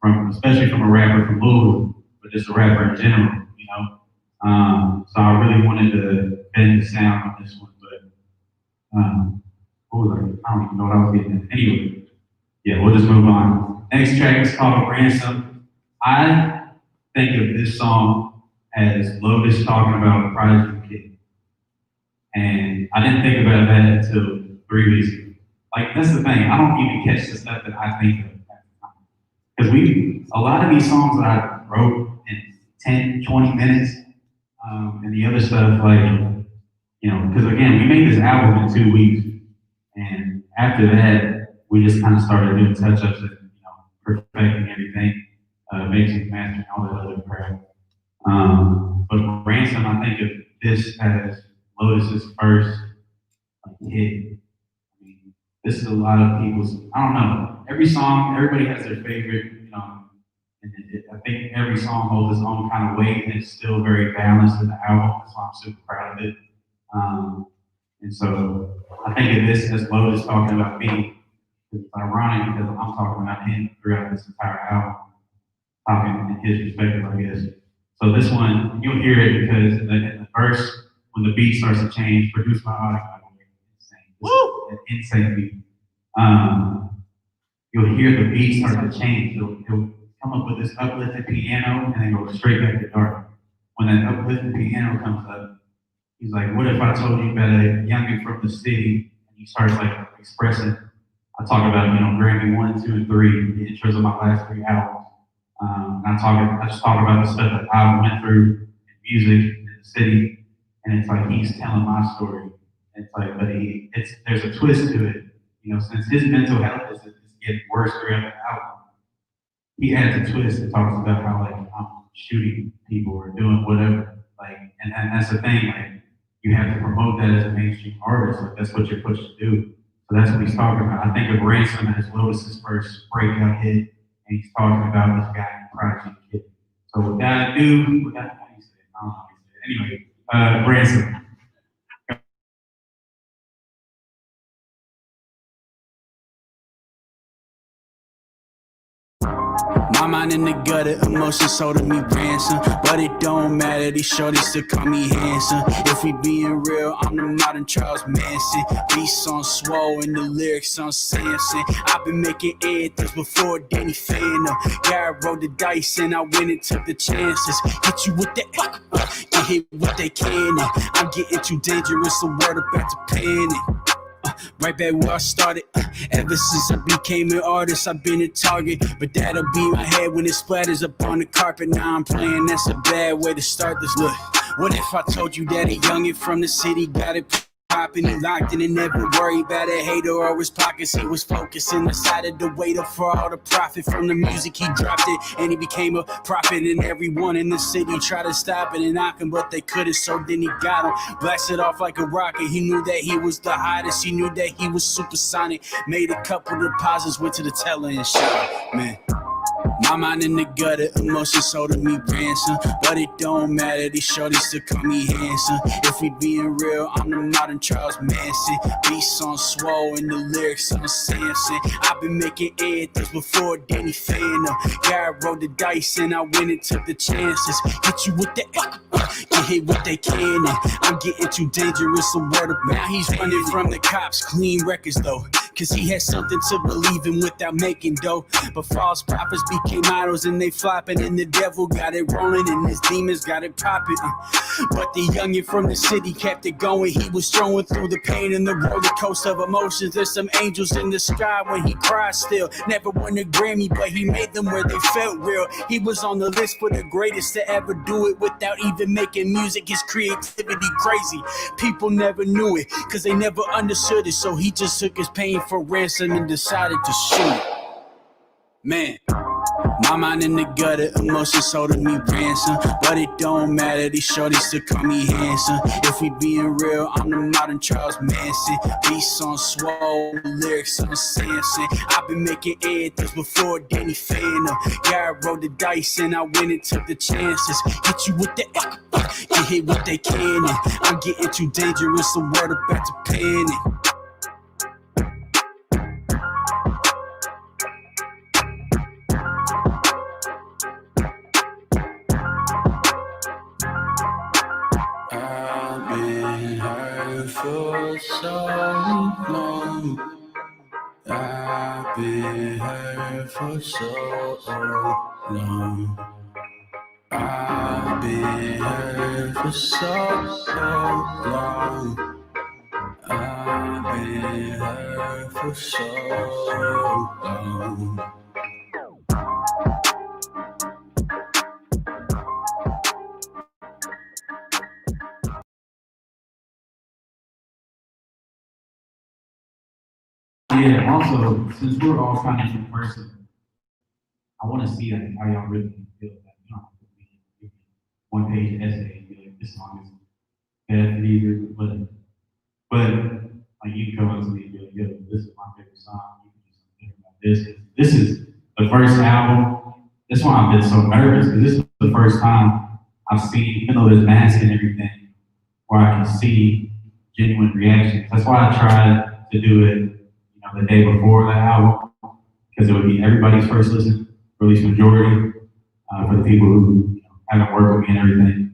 M: from, especially from a rapper from Louisville, but just a rapper in general, you know. So I really wanted to bend the sound on this one, but what was I don't even know what I was getting at. Anyway, yeah, we'll just move on. Next track is called Ransom. I think of this song as Lotus talking about Prodigy Kid. And I didn't think about that until 3 weeks ago. Like, that's the thing, I don't even catch the stuff that I think of at the time. Because a lot of these songs that I wrote in 10, 20 minutes, and the other stuff, like, you know, because again, we made this album in 2 weeks. And after that, we just kind of started doing touch-ups and, you know, perfecting everything, mixing, mastering, all that other crap. But Ransom, I think of this as Lotus's first hit. I mean, this is a lot of people's, I don't know, every song, everybody has their favorite, you know, and I think every song holds its own kind of weight and it's still very balanced in the album. That's why I'm super proud of it. And so I think of this as Lo is talking about me. It's ironic because I'm talking about him throughout this entire album, talking in his perspective, I guess. So this one, you'll hear it because in the verse, when the beat starts to change, produced by Audio, insane beat. You'll hear the beat start to change. He'll come up with this uplifted piano and then go straight back to dark. When that uplifted piano comes up, he's like, what if I told you about a youngin' from the city? And he starts like expressing. I talk about, Grammy 1, 2, and 3, the intros of my last 3 albums. I just talk about the stuff that I went through in music in the city, and it's like he's telling my story. It's like, but there's a twist to it. Since his mental health is getting worse throughout the album, he adds a twist and talks about how like I'm shooting people or doing whatever. Like, and that's the thing. Like, you have to promote that as a mainstream artist. Like, that's what you're pushed to do. So that's what he's talking about. I think of Ransom as Lotus's first breakout hit, and he's talking about this guy in Prodigy Kid. So without ado, how do you say it? I don't know how you say it. Anyway, Ransom.
K: My mind in the gutter, emotions holding me ransom. But it don't matter, these shorties still call me handsome. If we being real, I'm the modern Charles Manson. Beats on Swole and the lyrics on Samson. I've been making anthems before Danny Phantom. God rolled the dice and I went and took the chances. Hit you with that, get hit with that cannon. I'm getting too dangerous, the world about to panic. Right back where I started. Ever since I became an artist, I've been a target. But that'll be my head when it splatters up on the carpet. Now I'm playing, that's a bad way to start this. Look, what if I told you that a youngin' from the city got it poppin'? He locked in and never worried about a hater or his pockets. He was focusing decided to wait up for all the profit from the music. He dropped it and he became a prophet. And everyone in the city tried to stop it and knock him, but they couldn't. So then he got him, blasted off like a rocket. He knew that he was the hottest. He knew that he was supersonic. Made a couple deposits, went to the teller and shot, man. My mind in the gutter, emotions holding me ransom. But it don't matter, these shorties still call me handsome. If we being real, I'm the modern Charles Manson. Beats on Swole and the lyrics on Samson. I've been making anthems before Danny Phantom. God rolled the dice and I went and took the chances. Hit you with that, get hit with that cannon. I'm getting too dangerous, the word of mouth. He's running from the cops, clean records though. Cause he had something to believe in without making dough. But false prophets became idols and they flopping. And the devil got it rolling and his demons got it popping. But the youngin' from the city kept it going. He was strolling through the pain and the roller coaster of emotions. There's some angels in the sky when he cried still. Never won a Grammy, but he made them where they felt real. He was on the list for the greatest to ever do it without even making music. His creativity crazy. People never knew it, cause they never understood it. So he just took his pain for ransom and decided to shoot. Man, my mind in the gutter, emotions holding me ransom. But it don't matter, these shorties still call me handsome. If we being real, I'm the modern Charles Manson. Beats on Swole, lyrics on Samson. I've been making anthems before Danny Phantom. God rolled the dice and I went and took the chances. Hit you with that, get hit with that cannon. I'm getting too dangerous, the world about to panic. For so long, I've been hurt for so long. I've been hurt for so long. I've been hurt for so long.
M: Yeah, also, since we're all kind of in person, I want to see like, how y'all really feel that. You don't have to be one-page essay and be like, this song is bad for these, but like you can go into me and be like, yo, this is my favorite song. You can do something about this. This is the first album. That's why I've been so nervous, because this is the first time I've seen, even though there's masks and everything, where I can see genuine reactions. That's why I tried to do it, you know, the day before the album, because it would be everybody's first listen, or at least majority, for the people who, you know, haven't worked with me and everything.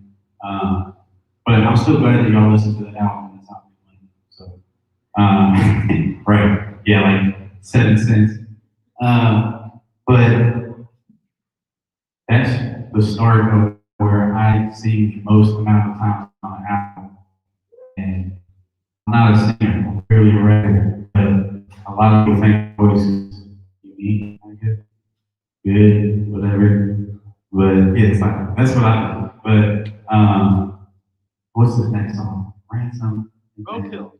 M: But I'm still glad that y'all listened to that album. That's not me. So, right, yeah, like 7 cents. But that's the start of where I sing the most amount of times on an album. And I'm not a singer, I'm barely a rapper, but a lot of people think my voice is unique, I guess. Good, whatever. But yeah, it's like, that's what I do. But what's this next song? Ransom.
A: Roadkill.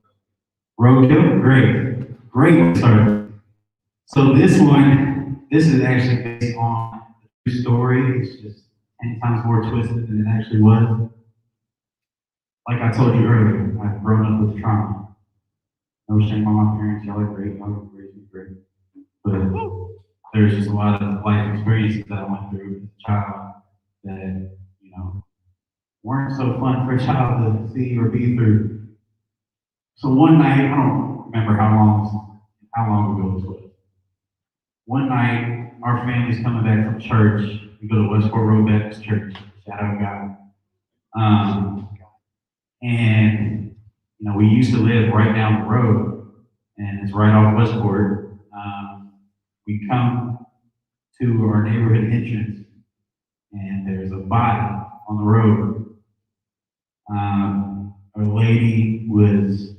M: Roadkill? Great. Great one, sir. So this is actually based on a true story. It's just 10 times more twisted than it actually was. Like I told you earlier, I've grown up with trauma. No shame on my parents, y'all are great, y'all raised me great. But there's just a lot of life experiences that I went through as a child that, you know, weren't so fun for a child to see or be through. So one night, I don't remember how long ago this was. One night, our family's coming back from church. We go to Westport Road Baptist Church. Shout out God. And you know, we used to live right down the road, and it's right off Westport. We come to our neighborhood entrance, and there's a body on the road. A lady was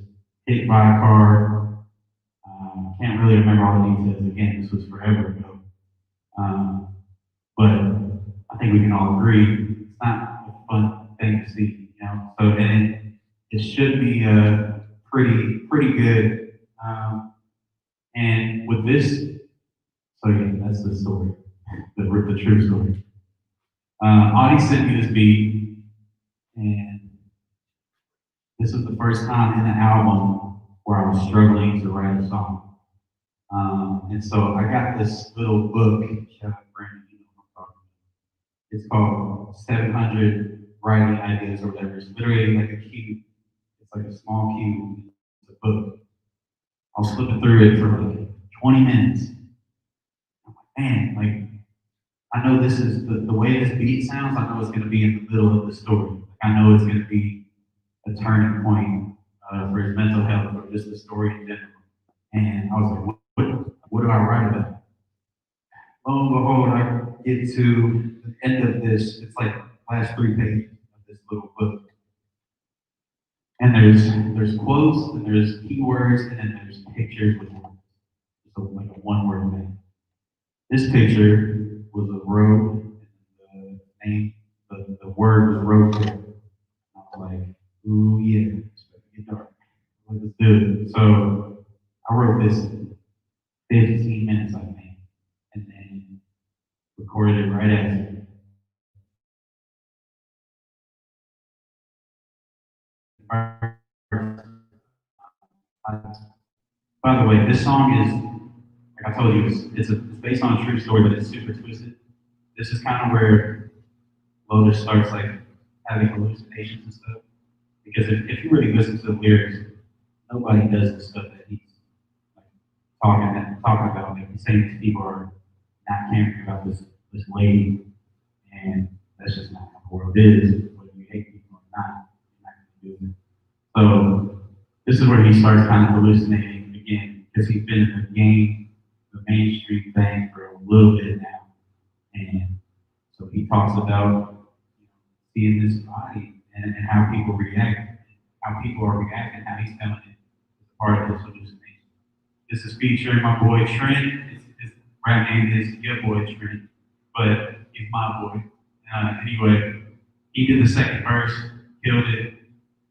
M: hit by a car. Can't really remember all the details. Again, this was forever ago. But I think we can all agree it's not a fun thing to see, you know. So and it should be pretty good. And with this, so yeah, that's the story, the true story. Audie sent me this beat, and this was the first time in the album where I was struggling to write a song. And so I got this little book, shout out Brandon, you know what I'm talking about. It's called 700 Writing Ideas or whatever. It's literally like a cube. It's like a small cube. It's a book. I was flipping through it for like 20 minutes. I'm like, man, like, I know this is the way this beat sounds, I know it's going to be in the middle of the story. Like, I know it's going to be a turning point for his mental health or just the story in general. And I was like, what do I write about? Lo and behold, I get to the end of this. It's like the last 3 pages of this little book. And there's quotes, and there's keywords, and then there's pictures with words. So like a one-word thing. This picture was a road, and the name, the word was roadkill. I was like, ooh yeah, it's about to get dark. Let's do it. So I wrote this in 15 minutes, I think, and then recorded it right after. By the way, this song is, like I told you, it's based on a true story, but it's super twisted. This is kind of where Lotus starts like having hallucinations and stuff. Because if you really listen to the lyrics, nobody does the stuff that he's like talking about. Like he's saying these people are not caring about this lady, and that's just not how the world is. Whether you hate people or not, you're not going to do it. So this is where he starts kind of hallucinating again, because he's been in the game, the mainstream thing for a little bit now. And so he talks about seeing this body and how people react, how people are reacting, how he's feeling it as part of this hallucination. This is featuring my boy Trent. His rap name is Your Boy Trent, but he's my boy. Anyway, he did the second verse, killed it.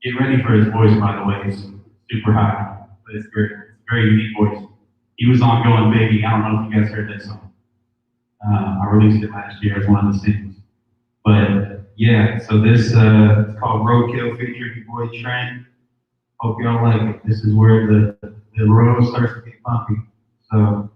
M: Get ready for his voice, by the way. It's super high, but it's great. It's a very unique voice. He was on Going Baby. I don't know if you guys heard that song. I released it last year as one of the singles. But yeah, so this it's called Roadkill featuring your boy Trent. Hope y'all like it. This is where the road starts to get bumpy. So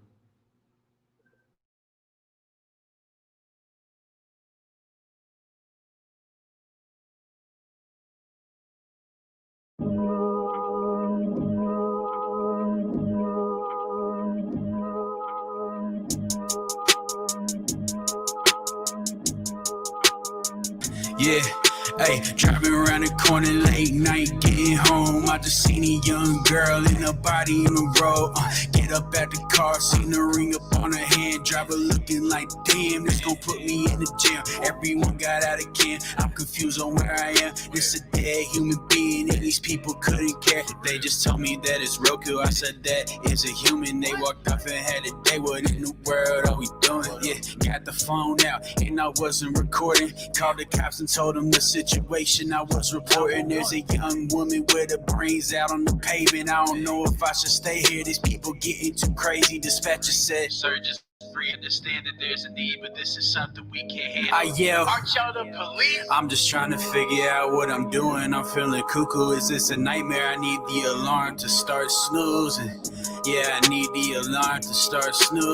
K: Yeah, hey, driving around the corner late night, getting home. I just seen a young girl in a body in the road. Get up at the car, seen the ring up on her hand. Driver looking like, damn, this gon' put me in the jam. Everyone got out again. I'm confused on where I am. This a dead human being, and these people couldn't care. They just told me that it's Roku. I said that is a human. They walked off and had a day. What in the world are we doing? Yeah, got the phone out, and I wasn't recording. Called the cops and told them the situation I was reporting. There's a young woman with her brains out on the pavement. I don't know if I should stay here. These people getting too crazy. Dispatcher said, sir, just free understand that there's a need, but this is something we can't handle. I yell, aren't y'all the police? I'm just trying to figure out what I'm doing. I'm feeling cuckoo. Is this a nightmare? I need the alarm to start snoozing. Yeah, I need the alarm to start snoozing.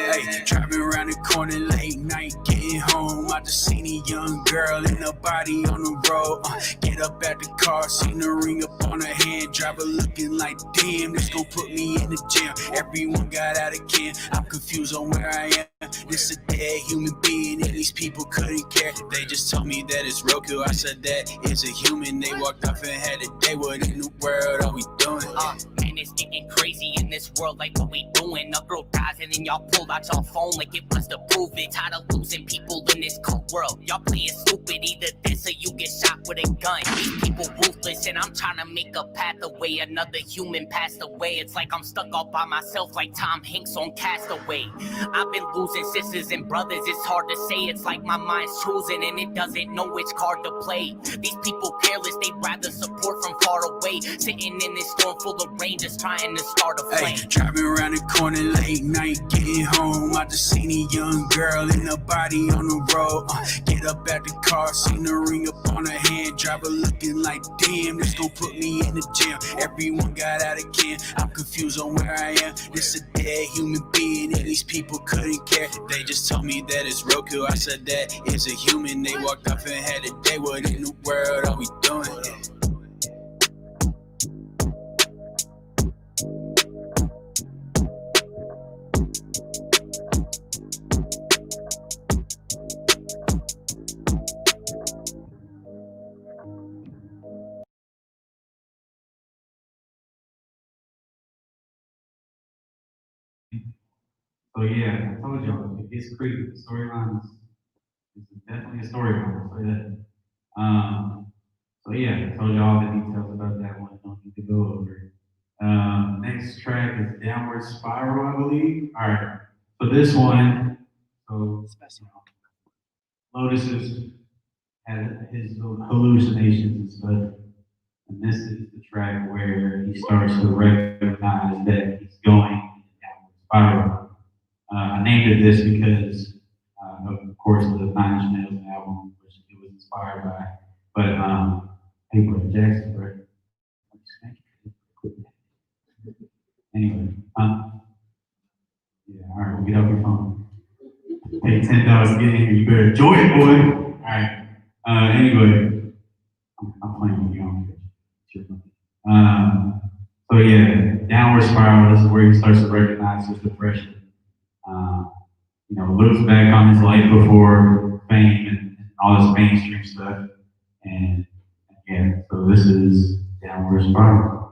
K: Hey, driving around the corner late night, getting home. I just seen a young girl in a body on the road. Get up at the car, seen the ring up on her hand. Driver looking like, damn, this gon' put me in the jam. Everyone got out again. I'm confused on where I am. This a dead human being, and these people couldn't care. They just told me that it's Roku. I said that is a human. They walked off and had a day. What in the world are we doing?
N: Man, it's getting crazy in this world. Like, what we doing? A girl dies and then y'all pulled out your phone like it was to prove it. Tired of losing people in this cold world. Y'all playing stupid. Either this or you get shot with a gun. These people ruthless, and I'm trying to make a path away. Another human passed away. It's like I'm stuck all by myself, like Tom Hanks on Castaway. I've been losing sisters and brothers. It's hard to say. It's like my mind's choosing and it doesn't know which card to play. These people careless. They'd rather support from far away. Sitting in this storm full of rain, just trying to start a flame.
K: Hey, driving around the corner late night, getting home. I just seen a young girl in a body on the road. Get up at the car, seen the ring up on her hand. Driver looking like, damn, this gon' put me in the jam. Everyone got out again. I'm confused on where I am. This a dead human being, and these people couldn't care. They just told me that it's Roku. I said that is a human. They walked off and had a day. What in the world are we doing?
M: So yeah, I told y'all it gets creepy. The storyline is definitely a storyline. I'll say that. So yeah, I told you all the details about that one. I don't need to go over it. Next track is Downward Spiral, I believe. All right. So this one, Lotus had his hallucinations and stuff, and this is the track where he starts to recognize that he's going in a downward spiral. I named it this because, of course, the Nine Inch Nails album, which it was inspired by. But people in Jackson, right? Anyway, yeah, all right, we'll get off your phone. Pay $10 to get in here. You better enjoy it, boy. All right. Anyway, I'm playing with you on so yeah, downward spiral. This is where he starts to recognize his depression. Looks back on his life before fame and all this mainstream stuff. And yeah, so this is Downward Spiral.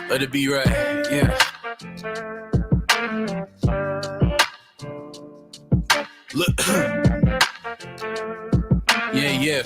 K: Let it be right, yeah. Look, yeah.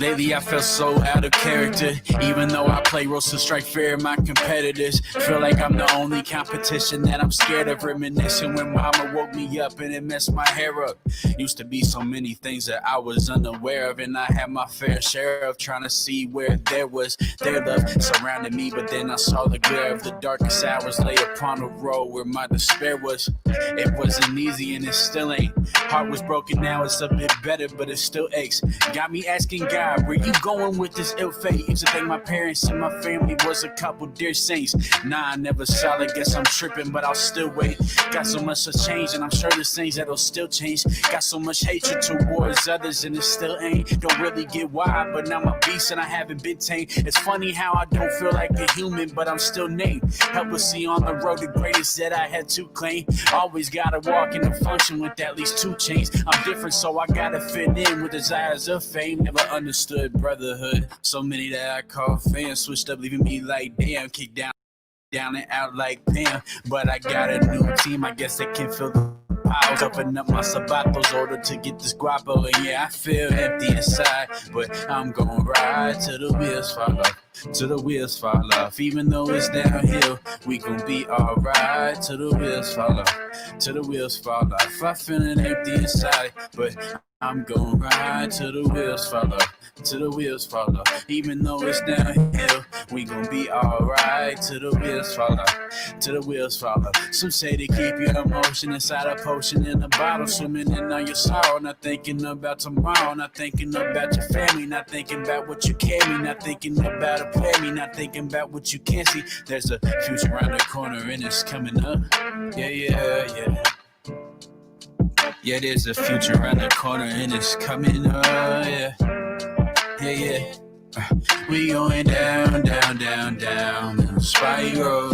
K: Lately I feel so out of character. Even though I play roast and strike fair, my competitors feel like I'm the only competition that I'm scared of. Reminiscing when mama woke me up and it messed my hair up. Used to be so many things that I was unaware of, and I had my fair share of trying to see where there was their love surrounded me. But then I saw the glare of the darkest hours lay upon a road where my despair was. It wasn't easy and it still ain't. Heart was broken, now it's a bit better, but it still aches. Got me asking God, where you going with this ill fate? Used to think my parents and my family was a couple dear saints. Nah, I never saw it, guess I'm tripping, but I'll still wait. Got so much to change, and I'm sure there's things that'll still change. Got so much hatred towards others, and it still ain't. Don't really get why, but now I'm a beast and I haven't been tamed. It's funny how I don't feel like a human, but I'm still named. Helplessly on the road to greatness that I had to claim. Always gotta walk in and function with at least 2 chains. I'm different, so I gotta fit in with desires of fame. Never understood brotherhood. So many that I call fans switched up, leaving me like damn. Kicked down and out like Pam. But I got a new team, I guess they can feel the piles. Open up my sabatos order to get this guapo. And yeah, I feel empty inside, but I'm gonna ride till the wheels fall off. Till the wheels fall off. Even though it's downhill, we gon' be alright till the wheels fall off. Till the wheels fall off. I feeling empty inside, but I'm gon' ride till the wheels fall off. Till the wheels fall off. Even though it's downhill, we gon' be alright till the wheels fall off. Till the wheels fall off. Some say to keep your emotion inside a potion in a bottle, swimming in all your sorrow, not thinking about tomorrow, not thinking about your family, not thinking about what you carry, not thinking about a plan, me, not thinking about what you can't see. There's a future around the corner and it's coming up. Yeah. Yeah, there's a future around the corner and it's coming up. Yeah. We going down, down, down, down in a spiral.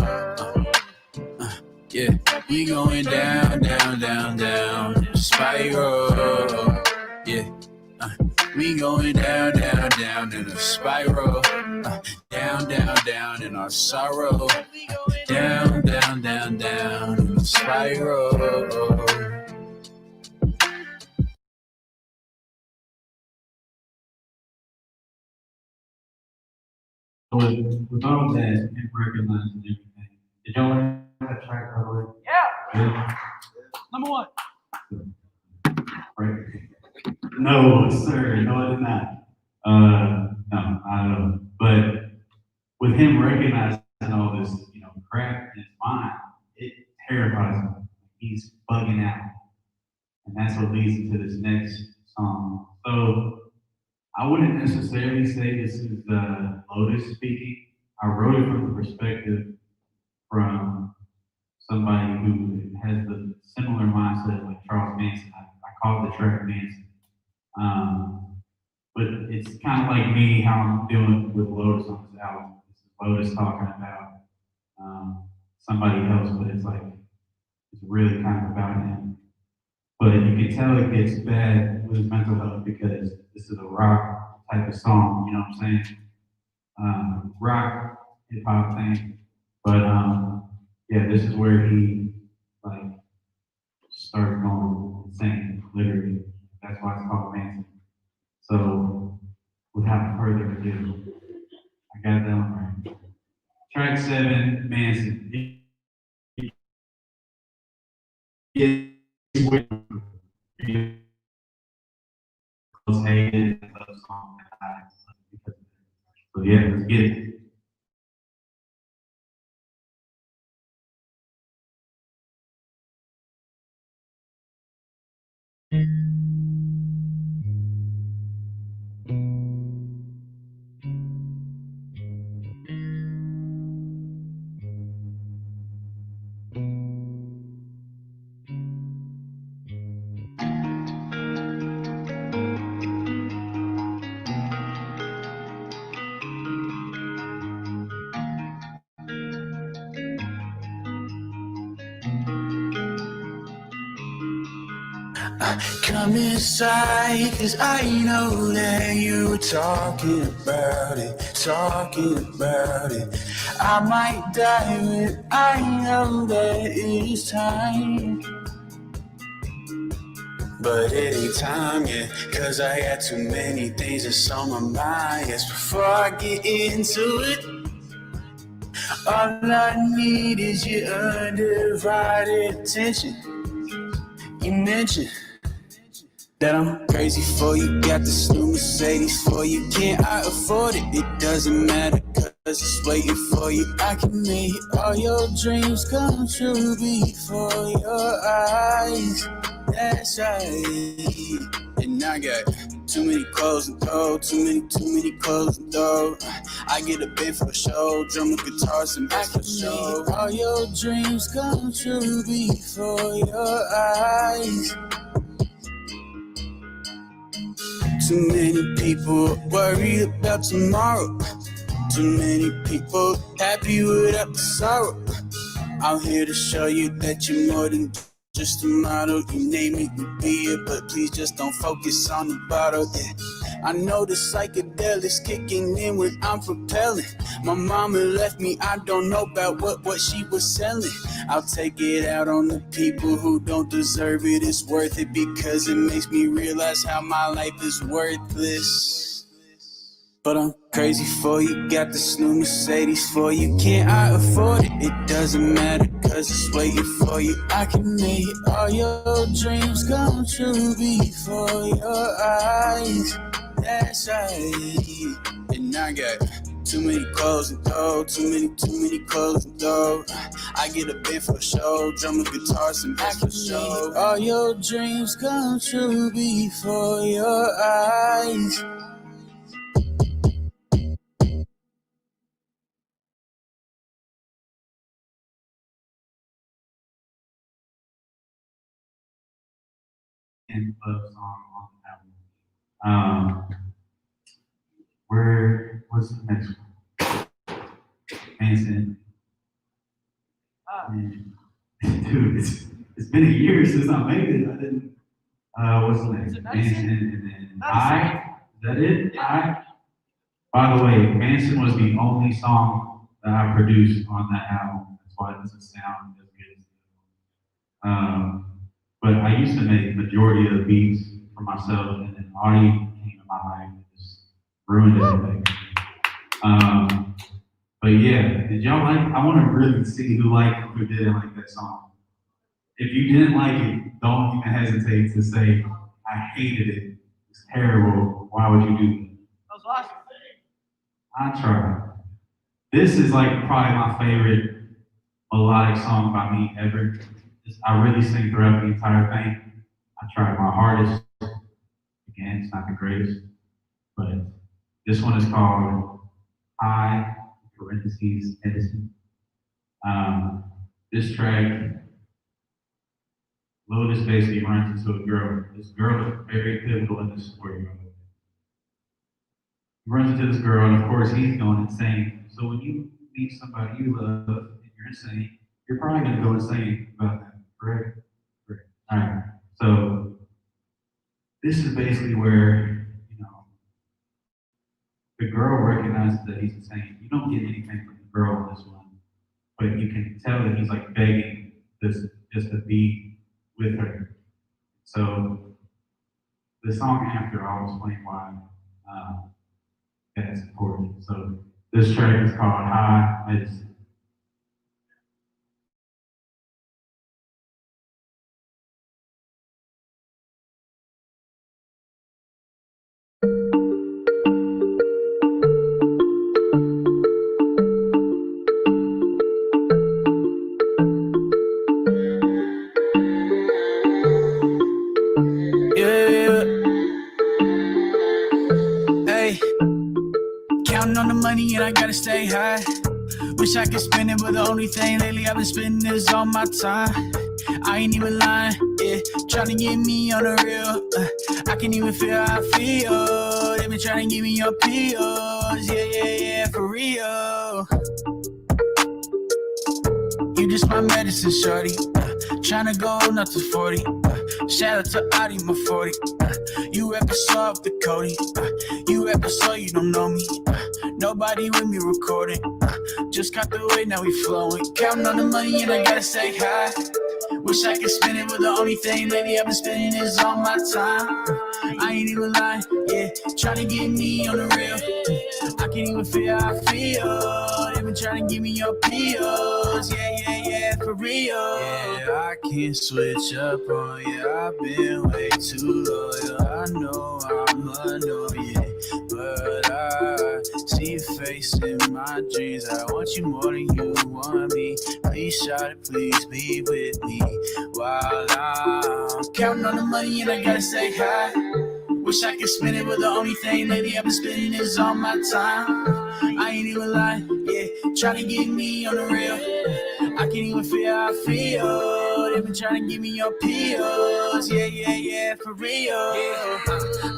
K: Yeah, we going down, down, down, down in a spiral. Yeah, we going down, down, down in a spiral. Down, down, down in our sorrow. Down, down, down, down in a spiral.
M: With all that and recognizing everything, did y'all learn that track by the way? Yeah.
H: Number 1.
M: Right. No, sir. No, I did not. No, I don't know. But with him recognizing all this, crap in his mind, it terrifies him. He's bugging out. And that's what leads into this next song. So I wouldn't necessarily say this is Lotus speaking. I wrote it from the perspective from somebody who has the similar mindset like Charles Manson. I call it the track Manson. But it's kind of like me, how I'm doing with Lotus on this album. This is Lotus talking about somebody else, but it's really kind of about him. But you can tell it gets bad with his mental health because this is a rock type of song, you know what I'm saying? Rock, hip hop thing. But yeah, this is where he started going insane, literally. That's why it's called Manson. So without further ado, I got that one right. Track 7, Manson. So yeah, let's get it.
K: Come inside, cause I know that you were talking about it. I might die, but I know that it's time. but it ain't time yet. Cause I got too many things that's on my mind. Yes, before I get into it, all I need is your undivided attention. You mentioned that I'm crazy for you, got this new Mercedes for you. Can't I afford it? It doesn't matter, cause it's waiting for you. I can make all your dreams come true before your eyes. That's right. And I got too many clothes and throw, too many clothes and throw. I get a bit for show, drum, guitars, and back for show. All your dreams come true before your eyes. Too many people worried about tomorrow. Too many people happy without the sorrow. I'm here to show you that you're more than just a model. You name it, you be it, but please just don't focus on the bottle. Yeah. I know the psychedelics kicking in when I'm propelling. My mama left me, I don't know about what she was selling. I'll take it out on the people who don't deserve it. It's worth it because it makes me realize how my life is worthless. But I'm crazy for you, got this new Mercedes for you. Can't I afford it? It doesn't matter, cause it's waiting for you. I can make all your dreams come true before your eyes. That's right. And I got too many clothes and throw, too many clothes and throw. I get a bit for show, drum and guitars and back for show. All your dreams come true before your eyes.
M: And love song on the album. What's the next one? Manson. And, dude, it's been a year since I made it. I didn't. What's the next? Manson and then I. Is that it? Yeah. I. By the way, Manson was the only song that I produced on that album. That's why it doesn't sound as good as but I used to make the majority of the beats for myself, and then Audie came in my life and just ruined everything. But yeah, did y'all like? I want to really see who liked it, who didn't like that song. If you didn't like it, don't even hesitate to say, "I hated it. It's terrible. Why would you do that?"
A: That was awesome.
M: I tried. This is like probably my favorite melodic song by me ever. I really sing throughout the entire thing. I tried my hardest. Again, it's not the greatest, but this one is called I, parentheses, Edison. This track, Lotus basically runs into a girl. This girl is very pivotal in this story. He runs into this girl, and of course, he's going insane. So when you meet somebody you love and you're insane, you're probably going to go insane about that. Correct? Correct. All right. So this is basically where, the girl recognizes that he's insane. You don't get anything from the girl on this one, but you can tell that he's like begging this just to be with her. So the song after, I'll explain why that's important. So this track is called High Medicine.
K: And I gotta stay high. Wish I could spend it, but the only thing lately I've been spending is all my time. I ain't even lying, yeah. Trying to get me on the real. I can't even feel how I feel. They been trying to give me your pills, yeah, for real. You just my medicine, shorty. Trying to go not to 40. Shout out to Audie, my 40. You ever saw up the Cody? You ever saw you don't know me? Nobody with me recording. Just got the way, now we flowing. Counting on the money and I gotta say hi. Wish I could spend it, but the only thing lately I've been spending is all my time. I ain't even lying, yeah. Trying to get me on the real. I can't even feel how I feel. They been trying to give me your pills. Yeah, for real. Yeah, I can't switch up on you. I've been way too loyal. I know I'm annoying, but I see your face in my dreams. I want you more than you want me. Please, shawty, please be with me while I'm counting on the money and I gotta say hi. Wish I could spend it, but the only thing lately I've been spending is all my time. I ain't even lying, yeah. Trying to get me on the real. I can't even feel how I feel. They been trying to give me your pills. Yeah, for real. Yeah.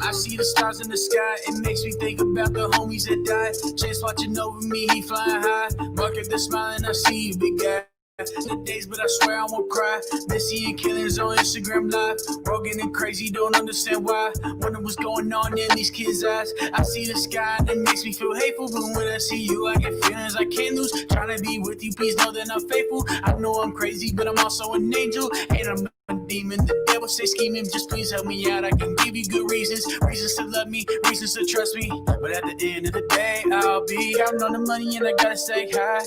K: I see the stars in the sky. It makes me think about the homies that died. Chance watching over me, he flying high. Mark if they're smiling, I see you, big guy. The days, but I swear I won't cry. Missy and killings on Instagram Live. World getting crazy, don't understand why. Wonder what's going on in these kids' eyes. I see the sky and it makes me feel hateful, but when I see you, I get feelings I can't lose. Trying to be with you, please know that I'm faithful. I know I'm crazy, but I'm also an angel, and I'm a demon. The devil say scheming, just please help me out. I can give you good reasons to love me, reasons to trust me. But at the end of the day, I'll be counting on the money and I gotta say hi.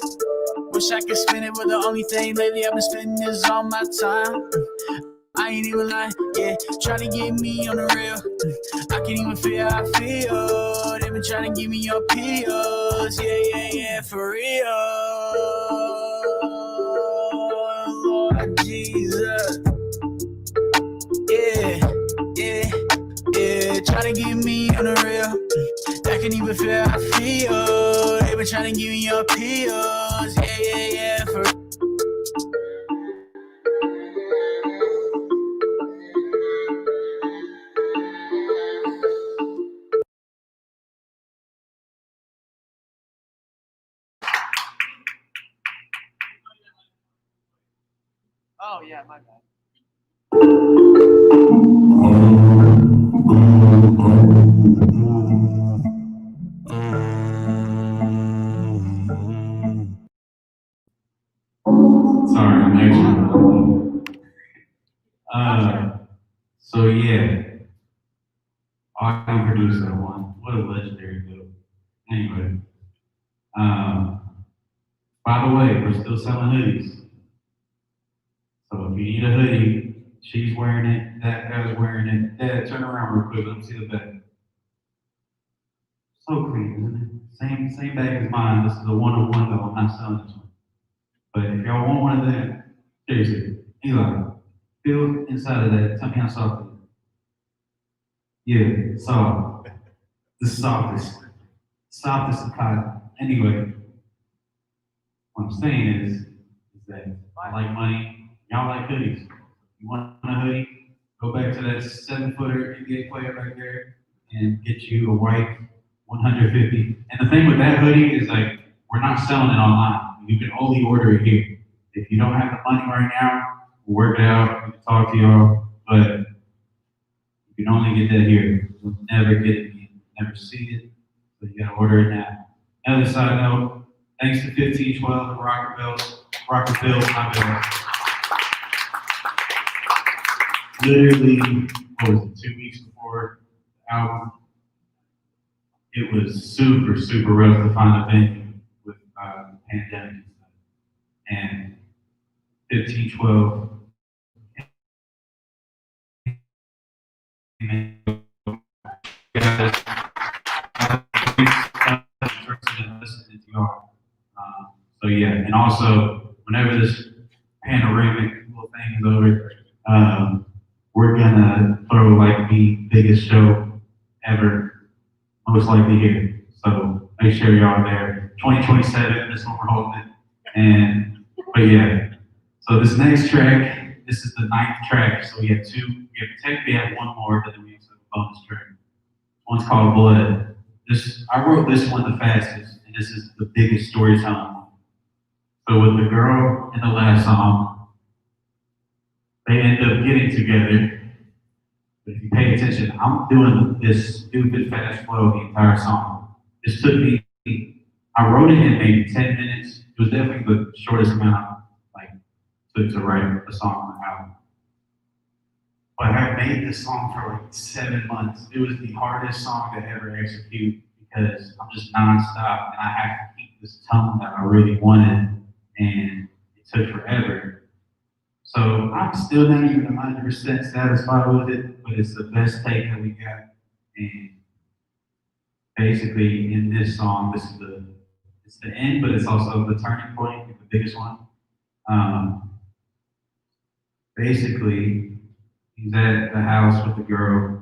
K: Wish I could spend it, but the only thing lately I've been spending is all my time. I ain't even lying, yeah. Trying to get me on the real. I can't even feel how I feel. They been trying to give me your pills. Yeah, for real. Lord Jesus. Yeah. Trying to get me on the real. I can't even feel how I feel. They been trying to give me your pills. Yeah, for real.
A: Oh yeah, my bad.
M: Sorry, I'm extra. So yeah, audio producer one. What a legendary dude. Anyway, by the way, we're still selling hoodies. So if you need a hoodie, she's wearing it, that guy's wearing it. Dad, turn around real quick, let me see the back. So clean, isn't it? Same bag as mine. This is a one-on-one though, I'm not selling this one. But if y'all want one of them, seriously, Eli, feel inside of that, tell me how soft it is. Yeah, soft. The softest of cotton. Anyway, what I'm saying is that I like money, y'all like hoodies. You want a hoodie, go back to that 7-footer NBA player right there and get you a white 150. And the thing with that hoodie is like, we're not selling it online. You can only order it here. If you don't have the money right now, we'll work it out, we can talk to y'all, but you can only get that here. You'll never get it again, never see it, so you gotta order it now. Another side note, thanks to 1512 and Rocker Bills, my bad. Literally, what was it, 2 weeks before the album, it was super rough to find a venue with the pandemic and stuff. And 1512 guys, so yeah, and also whenever this panoramic little thing is over, we're gonna throw like the biggest show ever, most likely here. So make sure y'all there. 2027, this one we're holding. But yeah, so this next track, this is the 9th track. So we have technically have one more, but then we have a bonus track. One's called Blood. I wrote this one the fastest, and this is the biggest storytelling one. So with the girl in the last song, they end up getting together. But if you pay attention, I'm doing this stupid fast flow the entire song. This took me, I wrote it in maybe 10 minutes. It was definitely the shortest amount of to write a song on the album. But I made this song for like 7 months. It was the hardest song to ever execute because I'm just nonstop and I have to keep this tone that I really wanted, and it took forever. So I'm still not even 100% satisfied with it, but it's the best take that we got. And basically in this song, it's the end, but it's also the turning point, the biggest one. Basically, he's at the house with the girl.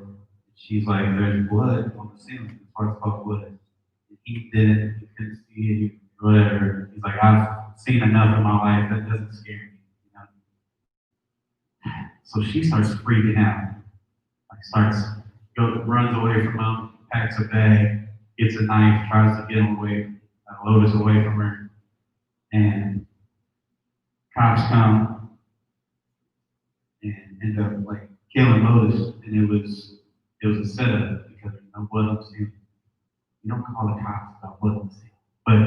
M: She's like, there's blood on the ceiling. It's hard to call blood. He couldn't see it, whatever. He's like, I've seen enough in my life, that doesn't scare me. You know? So she starts freaking out. Runs away from him, packs a bag, gets a knife, tries to get him away, Lotus away from her. And cops come and end up like killing Lotus, and it was a setup because there's no blood on the ceiling. You don't call the cops about blood on the ceiling. But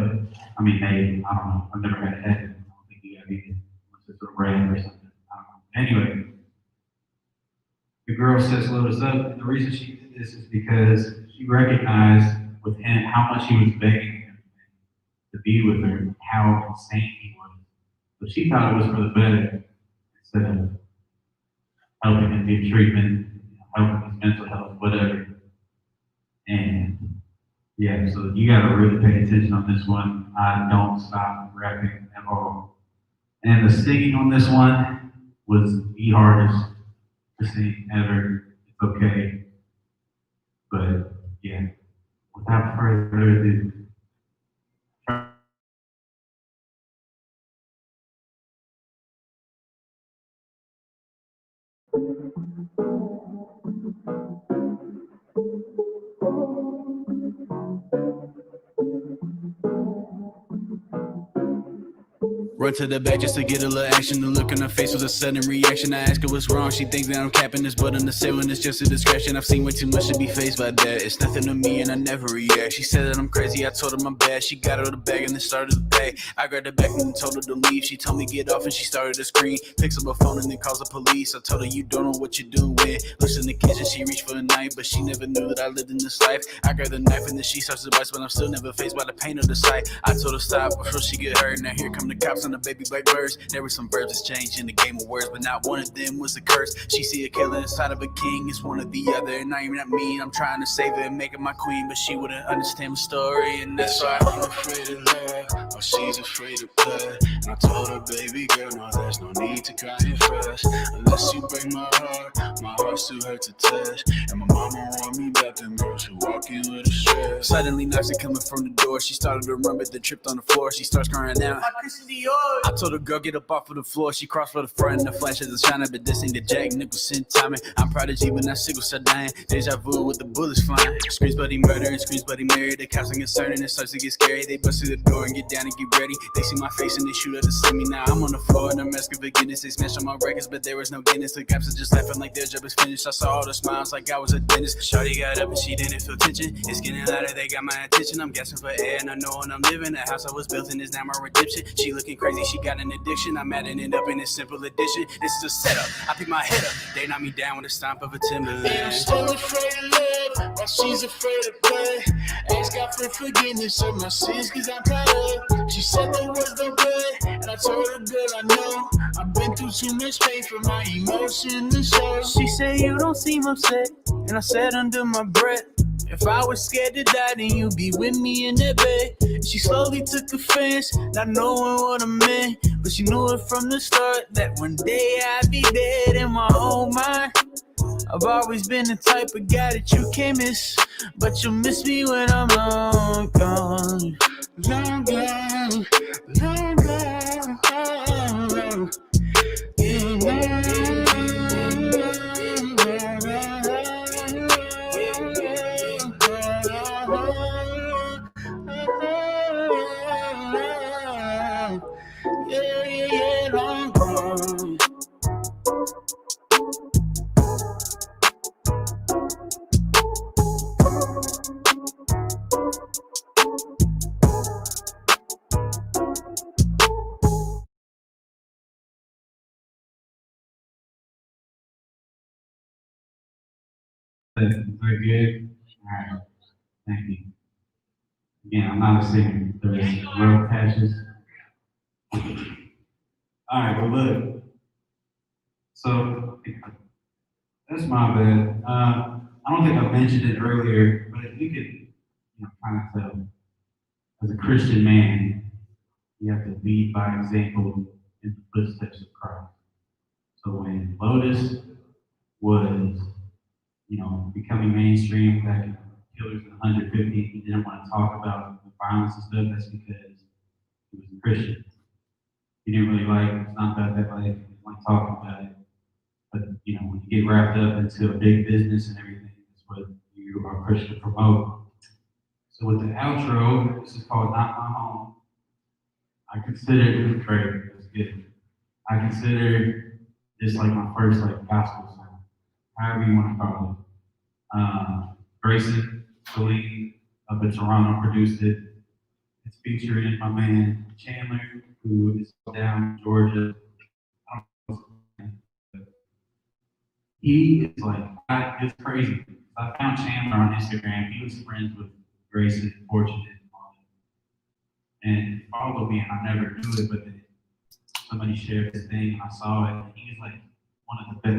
M: I mean, I don't know. I've never had it happen. I don't think you got it unless it's a red or something. I don't know. Anyway, the girl sets Lotus up, and the reason she did this is because she recognized with him how much he was begging him to be with her, and how insane he was. But she thought it was for the better instead of helping him get treatment, helping his mental health, whatever. And yeah, so you gotta really pay attention on this one. I don't stop rapping at all. And the singing on this one was the hardest to sing ever. It's okay. But yeah, without further ado,
K: Run to the back just to get a little action. The look on her face was a sudden reaction. I ask her what's wrong. She thinks that I'm capping this, but on the sailing it's just a discretion. I've seen way too much to be faced by that. It's nothing to me and I never react. She said that I'm crazy, I told her my bad. She got out of the bag and then started to pay. I grabbed her back and told her to leave. She told me get off and she started to scream. Picks up her phone and then calls the police. I told her you don't know what you're doing. Looks in the kitchen, she reached for a knife, but she never knew that I lived in this life. I grabbed the knife and then she starts to bite, but I'm still never faced by the pain of the sight. I told her stop before she get hurt. Now here come the cops on the baby black birds. There were some verbs that's changed in the game of words, but not one of them was a curse. She see a killer inside of a king, it's one or the other, and I ain't not mean. I'm trying to save her and make her my queen, but she wouldn't understand my story, and that's why I'm afraid of love, or she's afraid of blood. And I told her, baby girl, no, there's no need to cry and fuss. Unless you break my heart's too hurt to touch. And my mama warned me about them girls who walk in with a stress. Suddenly knocks are coming from the door. She started to run, but then tripped on the floor. She starts crying out, I told her, girl, get up off of the floor. She crossed for the front and the flash as a shiner, but this ain't the Jack Nicholson timing. I'm Prodigy, but not sickle cell dying. Deja vu with the bullets flying. Screams bloody murder and screams bloody Mary. The cops are concerned and it starts to get scary. They bust through the door and get down and get ready. They see my face and they shoot at to see me now. I'm on the floor and I'm asking for forgiveness. They smashed on my records, but there was no Guinness. The cops are just laughing like their job is finished. I saw all the smiles like I was a dentist. Shawty got up and she didn't feel tension. It's getting louder, they got my attention. I'm gasping for air and I know when I'm living. The house I was built in is now my redemption. She looking crazy, she got an addiction. I'm adding it up in this simple addition. This is a setup, I pick my head up. They knock me down with a stomp of a Timberland.
G: And I'm still afraid of love, while she's afraid of blood. Ask God for forgiveness of my sins, cause I'm proud of. She said there was no good, and I told her, girl, I know I've been through too much pain for my emotions to show.
K: She said you don't seem upset, and I said under my breath, if I was scared to die, then you'd be with me in that bed. She slowly took offense, not knowing what I meant, but she knew it from the start that one day I'd be dead in my own mind. I've always been the type of guy that you can't miss, but you'll miss me when I'm long gone. Long gone, long gone. Yeah, long gone.
M: Is that good? All right. Thank you. Again, I'm not a singer. There's rough patches. All right, well, look. So, that's my bad. I don't think I mentioned it earlier, but you could kind of tell, as a Christian man, you have to lead by example in the footsteps of Christ. So when Lotus was, becoming mainstream back in Killers in 150, he didn't want to talk about the violence and stuff. That's because he was a Christian. He didn't really it's not about that life. He didn't like talking about it. But when you get wrapped up into a big business and everything, that's what you are pushed to promote. So with the outro, this is called Not My Home. I consider it great. It's good. I consider this like my first gospel song, however you want to call it. Grayson, Celine, up in Toronto, produced it. It's featuring my man Chandler, who is down in Georgia. He is it's crazy. I found Chandler on Instagram. He was friends with Grayson, Fortunate, and he followed me, and I never knew it, but then somebody shared his thing, and I saw it, and he was one of the best,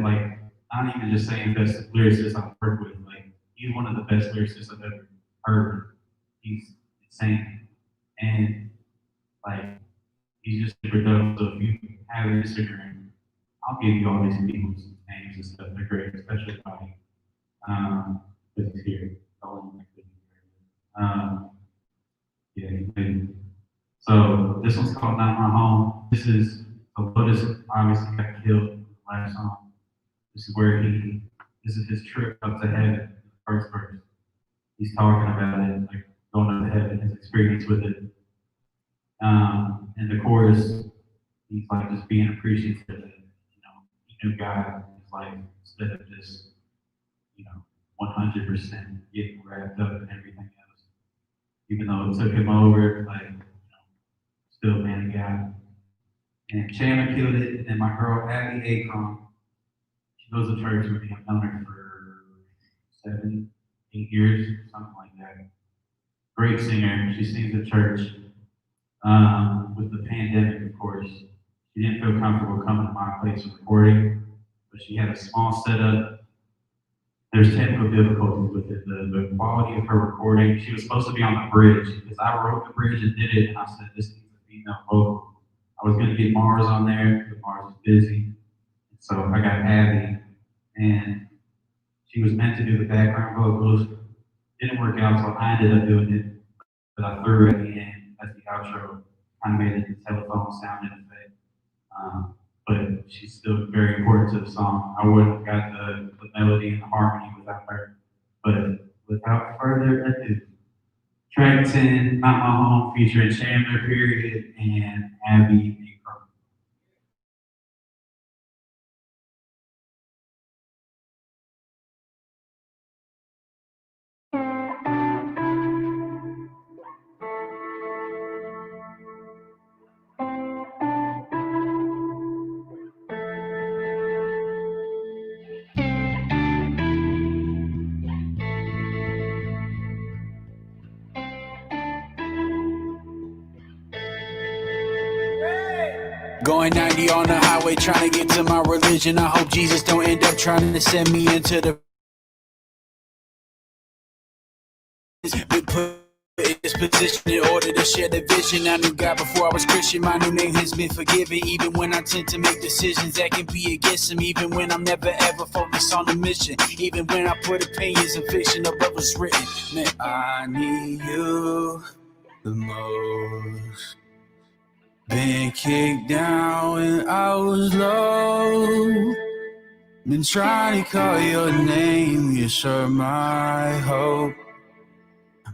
M: not even just saying best lyricists I've worked with, he's one of the best lyricists I've ever heard. He's insane. And he's just super dope. So if you have Instagram, I'll give you all these people's names and stuff. They're great, especially Bobby. Because he's here. Yeah, he's been. So this one's called Not My Home. This is Lotus obviously got killed in the last song. This is where this is his trip up to heaven, first verse. He's talking about it, going up to heaven, his experience with it. In the chorus, he's just being appreciative that, he knew God is instead of just, 100% getting wrapped up in everything else. Even though it took him over, still man of God. And Chandler killed it, and then my girl Abby Akron, she goes to church with me. I've known her for 7, 8 years, something like that. Great singer. She sings at church. With the pandemic, of course, she didn't feel comfortable coming to my place and recording, but she had a small setup. There's technical difficulties with it. The quality of her recording, she was supposed to be on the bridge, because I wrote the bridge and did it, and I said, this needs a female vocal. I was going to get Mars on there, but Mars was busy. So I got Abby, and she was meant to do the background vocals. Didn't work out, so I ended up doing it, but I threw it at the end as the outro. Kind of made it the telephone sound effect. But she's still very important to the song. I wouldn't have got the melody and the harmony without her. But without further ado, track 10, Not My Home, featuring Chandler, period, and Abby Akron.
K: Going 90 on the highway, trying to get to my religion. I hope Jesus don't end up trying to send me into the been put in this position in order to share the vision. I knew God before I was Christian. My new name has been forgiven. Even when I tend to make decisions that can be against him. Even when I'm never ever focused on the mission. Even when I put opinions and fiction above what's written. Man, I need you the most. Been kicked down when I was low. Been trying to call your name, you serve my hope.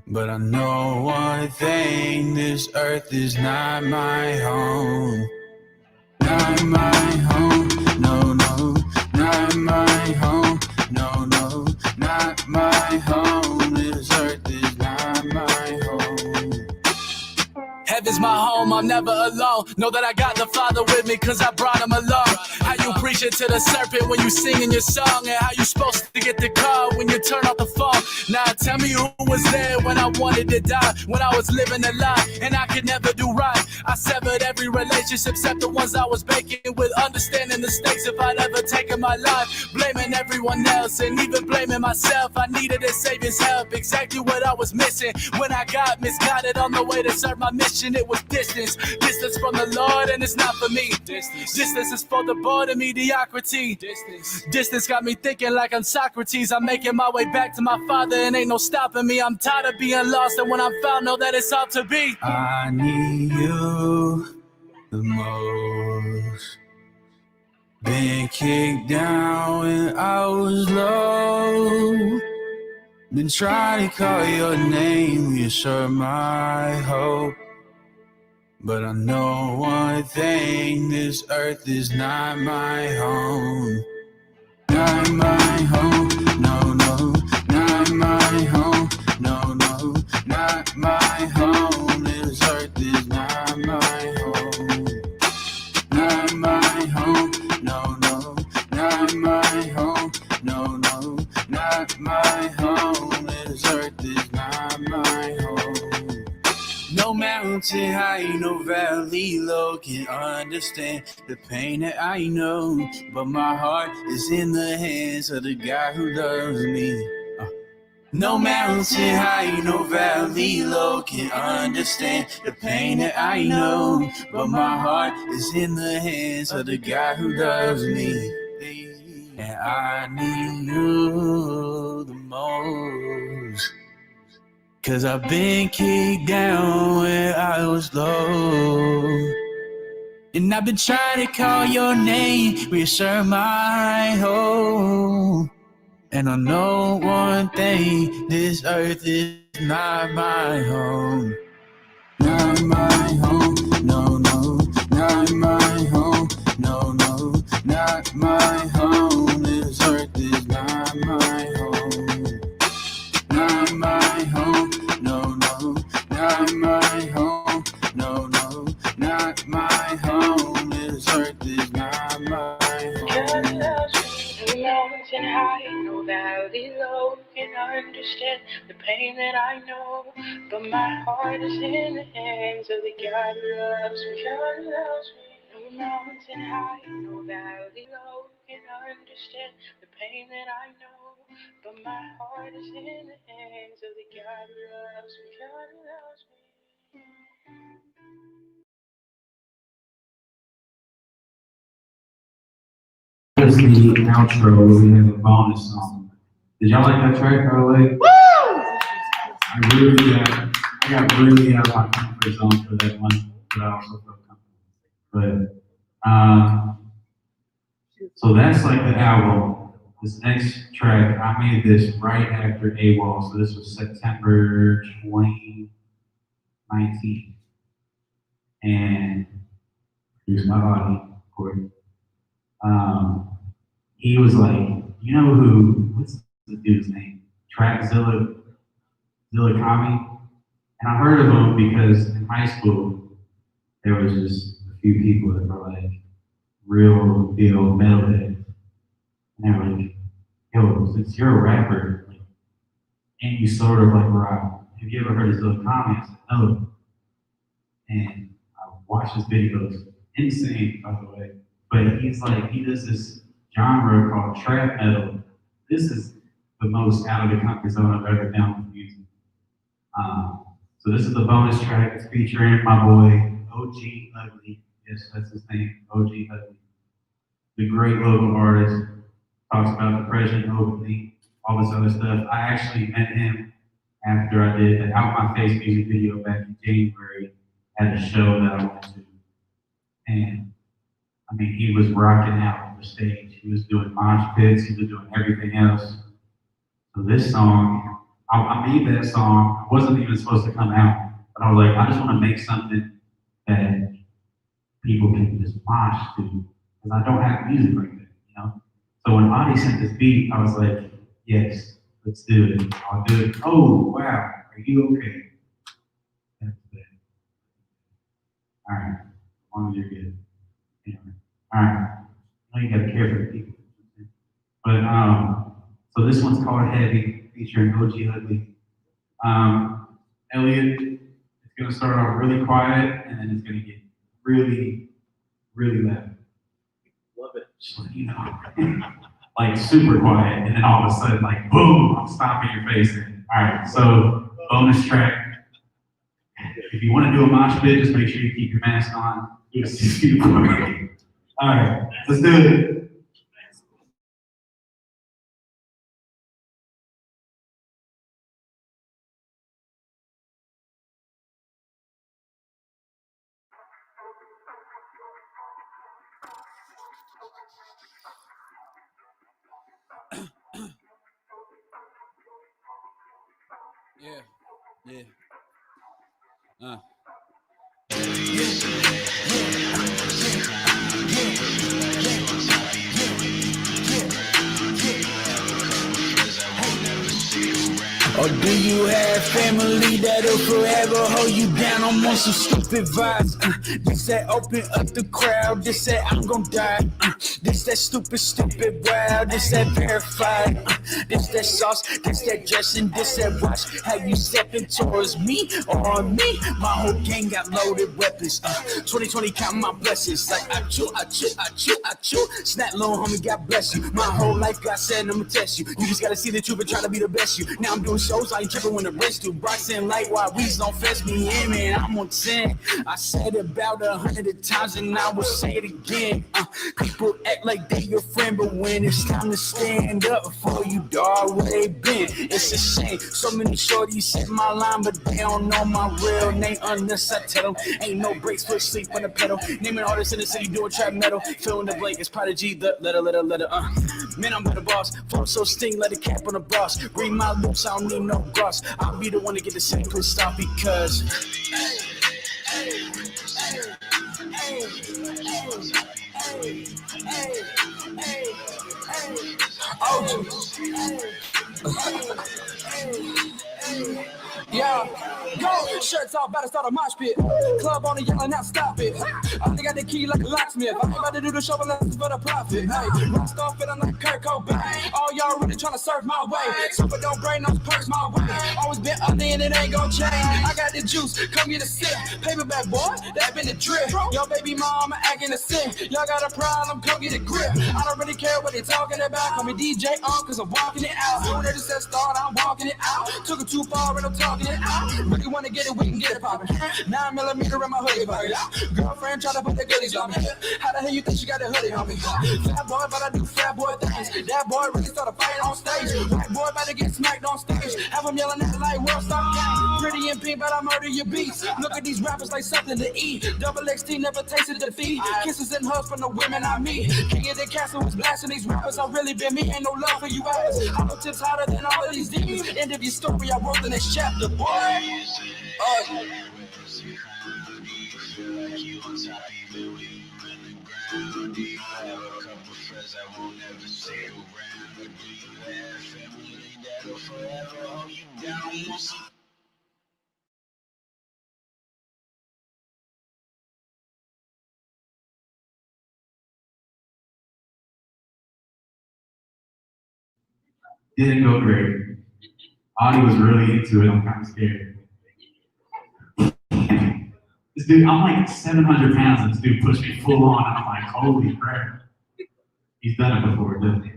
K: But I know one thing, this earth is not my home. Not my home, no, no. Not my home, no, no. Not my home, this earth is not my home. Heaven's my home, I'm never alone. Know that I got the Father with me, cause I brought him along. How you preach it to the serpent when you singing your song, and how you supposed to get the call when you turn off the phone. Now tell me who was there when I wanted to die, when I was living a lie, and I could never do right. I severed every relationship except the ones I was making, with understanding the stakes if I'd ever taken my life. Blaming everyone else and even blaming myself. I needed a savior's help, exactly what I was missing. When I got misguided on the way to serve my mission, it was distance. Distance from the Lord, and it's not for me. Distance is for the bored of mediocrity. Distance got me thinking like I'm Socrates. I'm making my way back to my Father, and ain't no stopping me. I'm tired of being lost, and when I'm found, know that it's all to be. I need you the most. Been kicked down when I was low. Been trying to call your name, reassure my hope. But I know one thing, this earth is not my home. Not my home, no, no, not my home, no, no, not my home. This earth is not my home. Not my home, no, no, not my home, no, no, not my home. This earth is not my home. No mountain high, no valley low can understand the pain that I know. But my heart is in the hands of the God who loves me. No mountain high, no valley low can understand the pain that I know. But my heart is in the hands of the God who loves me. And I need you the most. Cause I've been kicked down when I was low. And I've been trying to call your name, reassure my hope. And I know one thing, this earth is not my home. Not my home, no, no, not my home, no, no, not my home. This earth is not my home. Not my home, no, no, not my home, no, no, not my home. This earth is not my home.
O: No mountain high, no valley low can understand the pain that I know. But my heart is in the hands of the God who loves me. God loves me. No mountain high, no valley low can understand the pain that I know. But my heart is in the hands of the God who loves me. God loves me.
M: Just the outro, we have a bonus song. Did y'all like that track, by the way? Woo! I got really out of my comfort zone for that one, but I also felt comfortable. But, so that's like the album. This next track, I made this right after AWOL, so this was September 2019. And here's my body, of course. He was like, you know what's the dude's name? Zilla Kami? And I heard of him because in high school, there was just a few people that were like real deal metalheads. And they were like, yo, since you're a rapper, like, and you sort of like rock, have you ever heard of Zilla Kami? I said, no. And I watched his videos, insane, by the way. But he's like, he does this genre called trap metal. This is the most out of the comfort zone I've ever done with music. So this is the bonus track. It's featuring my boy, OG Ugly. Yes, that's his name, OG Ugly. The great local artist, talks about depression openly, all this other stuff. I actually met him after I did the Out My Face music video back in January at a show that I went to. And I mean, he was rocking out on the stage. He was doing mosh pits, he was doing everything else. So this song, I made that song. It wasn't even supposed to come out, but I was like, I just want to make something that people can just mosh to, because I don't have music like that, you know? So when Audie sent this beat, I was like, yes, let's do it. I'll do it. Oh, wow, are you okay? That's bad. you're good. Anyway, all right. Now you gotta care for the people. But so this one's called Heavy, featuring OG Ugly. Elliot, it's gonna start off really quiet and then it's gonna get really, really loud.
A: Love it.
M: Just let you know. Like super quiet, and then all of a sudden, like boom, I'm stomping your face in. All right, so bonus track. If you want to do a mosh pit, just make sure you keep your mask on. Do a 6 feet apart. All right, let's do it.
K: Yeah. Or do you have family that'll forever hold you down? I'm on some stupid vibes. This that open up the crowd. This that I'm gon' die. This that stupid wow. This that verified. This that sauce. This that dressing. This that watch. How you stepping towards me or on me? My whole gang got loaded weapons. 2020 counting my blessings. Like I chew. Snap little homie, God bless you. My whole life God said I'ma test you. You just gotta see the truth and try to be the best you. Now I'm doing shows, I ain't tripping when the rest do. Bryson light while Reese don't fetch me in, man. I'm on 10. I said it about 100 times and I will say it again. People act like they your friend, but when it's time to stand up for you, dog, where they been? It's a shame. So many shorties set my line, but they don't know my real name unless I tell them. Ain't no breaks for sleep on the pedal. Naming artists in the city doing trap metal. Filling the blank, it's Prodigy, the letter. Man, I'm the boss. Flow so sting, let it cap on the boss. Read my lips, I don't need no gloss. I'll be the one to get the same pissed off because.
P: Yeah, go, shirts off, about to start a mosh pit. Club on the yelling out, stop it. I think I got the key like a locksmith. I ain't about to do the show unless it's for the profit. Hey, rockstar feeling like Kurt Cobain. All y'all really trying to surf my way. Super don't bring no perks my way. Always been ugly and it ain't gon' change. I got the juice, come get a sip. Paperback boy, that been the drip. Yo, baby mama acting a sin. Y'all got a problem, come get a grip. I don't really care what they talking about. Call me DJ cause I'm walking it out. When they just said start, I'm walking it out. Took it too far and I'm talking it out. Really wanna get it, we can get it poppin'. 9mm in my hoodie pocket. Girlfriend try to put the goodies on me. How the hell you think she got a hoodie on me? Fat boy, but I do fat boy things. That boy really started fighting on stage. White boy about to get smacked on stage. Have him yelling at like world stop gang. Pretty and pink, but I murder your beats. Look at these rappers like something to eat. Double XT never tasted defeat. Kisses and hugs from the women I meet. King of the castle was blasting these rappers. I really been me, ain't no love for you rappers. I'm no tips harder than all of these demons. End of your story, I wrote the next chapter, boy.
M: Didn't go great. Audie was really into it. I'm kind of scared. This dude, I'm like 700 pounds, and this dude pushed me full on, and I'm like, holy crap. He's done it before, doesn't he?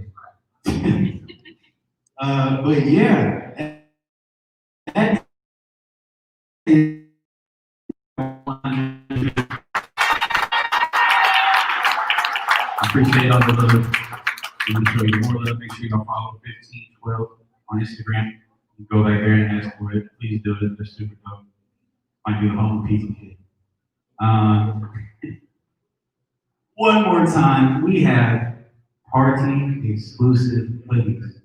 M: But yeah. I appreciate all the love. I'm going to show you more love. Make sure you go follow 1512 on Instagram. You go back there and ask for it. Please do it. They're super dope. Might be the home pizza kid. One more time, we have party exclusive hoodies.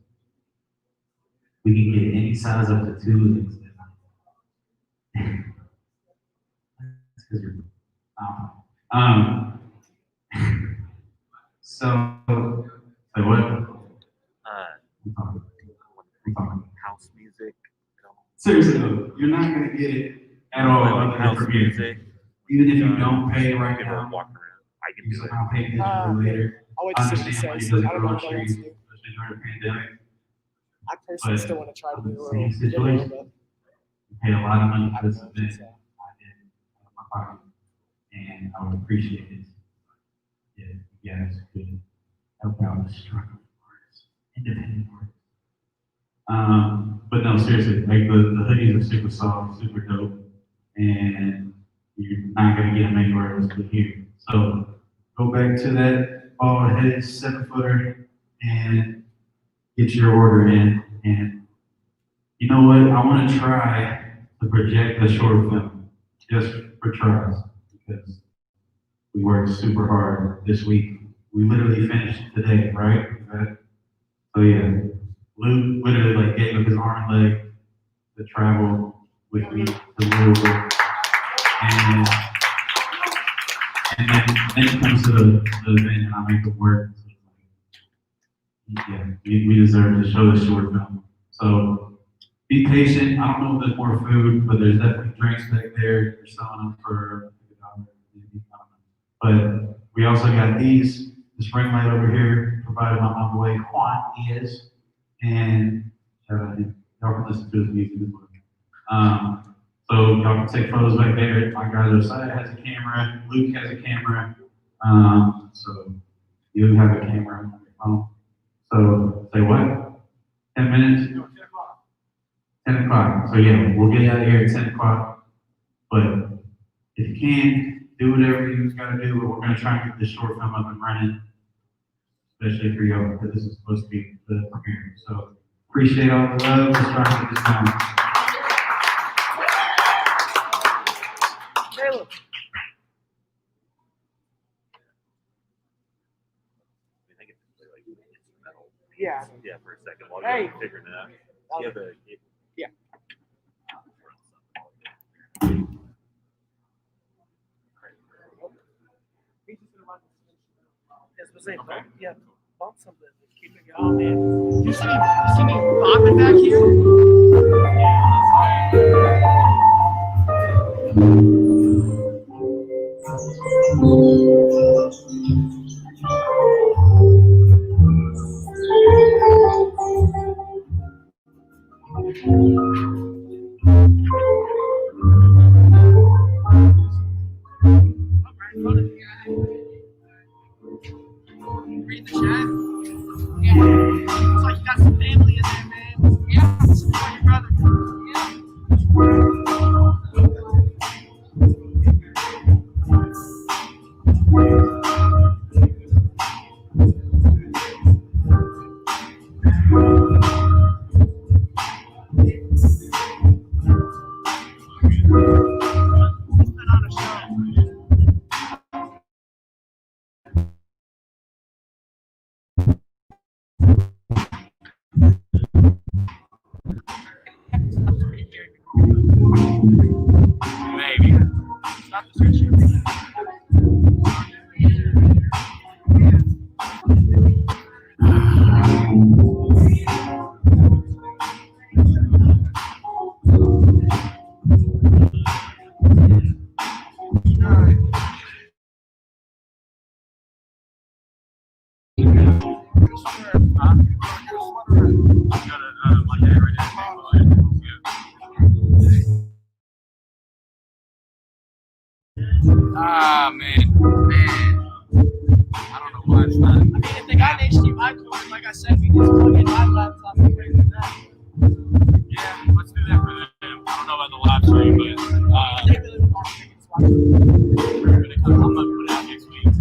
M: We can get any size up to 2. So what?
C: House music.
M: Seriously though, you're not gonna get it at all.
C: House music
M: even if you don't pay right
C: People are
M: now,
C: walking around. I can
M: you
C: do it.
M: somehow pay digitally later.
A: I'll wait to see what he
M: Understand why
A: says.
M: he doesn't
A: I don't know what I want
M: groceries,
A: to do.
M: especially during the pandemic.
A: I personally
M: But
A: still want to try to do a
M: same
A: little video,
M: situation.
A: but
M: You paid a lot of money
A: I
M: for
A: don't
M: this
A: know.
M: event.
A: So.
M: I did out of my pocket, and I would appreciate it. Yeah, you guys could help out the struggling artists, independent artists. But no, seriously, like the hoodies are super soft, super dope, and you're not gonna get them anywhere else but here. So go back to that bald-headed 7-footer and get your order in. And you know what? I want to try to project the short film just for tries because we worked super hard this week. We literally finished today, right? So yeah, Luke literally like gave up his arm and leg to travel with me to Louisville. And then it comes to the event and I make it work. Yeah, we deserve to show the short film. So be patient. I don't know if there's more food, but there's definitely drinks back there. They're selling them for $1, maybe, I don't know. But we also got these, the spring light over here, provided by my boy Juan Diaz. And y'all can listen to his music as well. So y'all can take photos back there. My guy Josiah has a camera. Luke has a camera. So you have a camera on your phone. So say what? 10 minutes? 10 o'clock. So yeah, we'll get out of here at 10 o'clock. But if you can, do whatever you gotta do, but we're gonna try and get this short film up and running, especially for y'all, because this is supposed to be the premiere. So appreciate all the love. Let's try and get this done.
A: Caleb. Yeah.
C: Yeah, for a second while
A: Hey.
C: you're figuring it out. Yeah, but
A: yeah.
C: Okay.
A: Yeah, bump something. Keep it going, man. You see me bopping back here? Read the chat. Yeah. Looks like you got some family in there, man. Yeah. Support your brother.
C: maybe.
A: It's not the scripture.
B: Ah, man. I don't know why it's not.
A: I mean, if they got an HDMI cord, like I said, we can just plug in my laptop and bring it back.
C: Yeah, let's do that for them. I don't know about the live stream, but
A: They really would want to make it swap.
C: we're gonna come. I'm gonna put it out next week.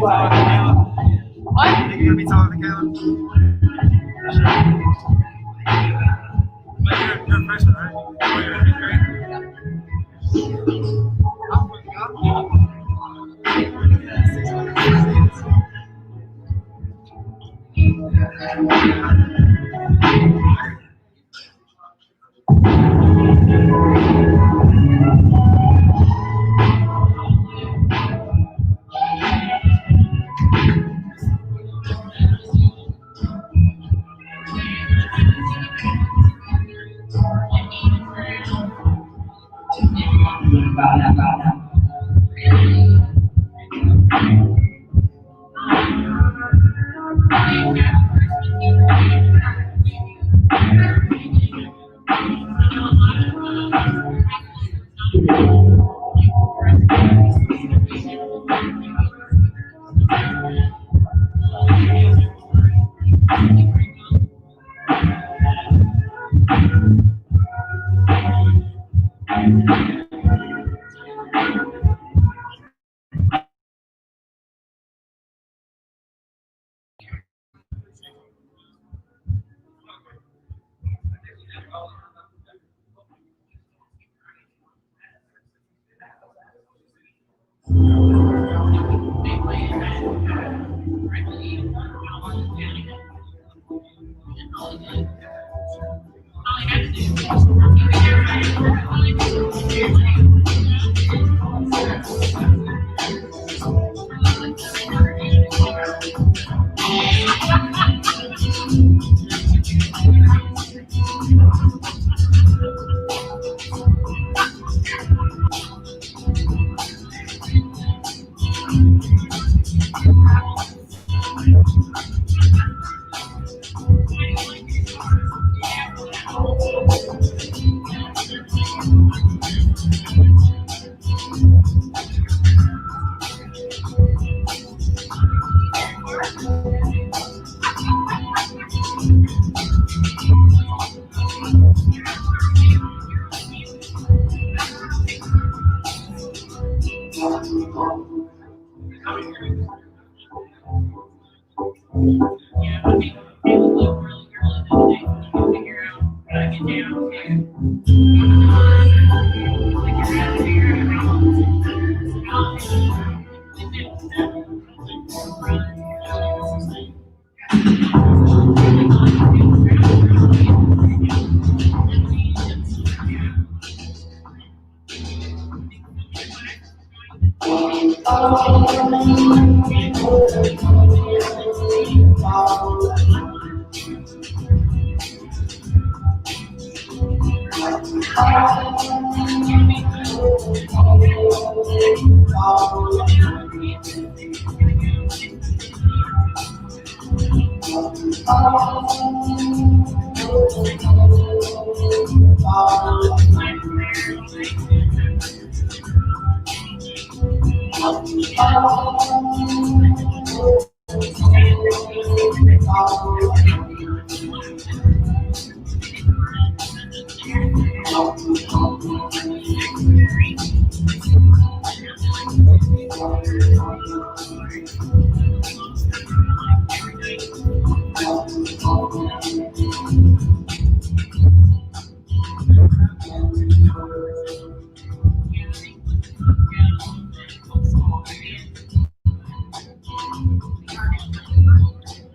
F: What?
A: You think you're gonna be talking to Caleb? But you're a freshman, right? Oh, you're in grade?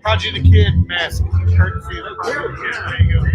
Q: Prodigy the Kid mask, courtesy of the Prodigy the Kid. There you go.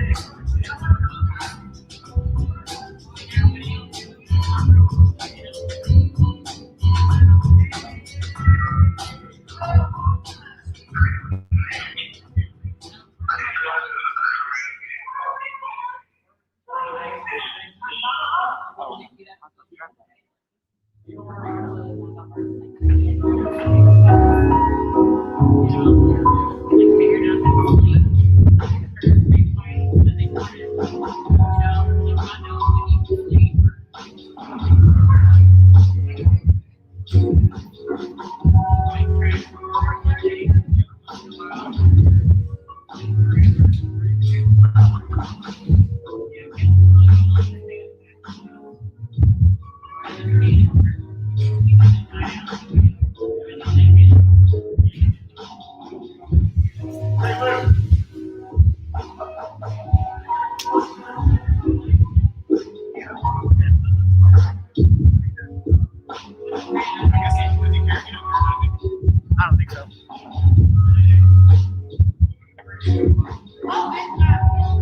F: Oh, it's not.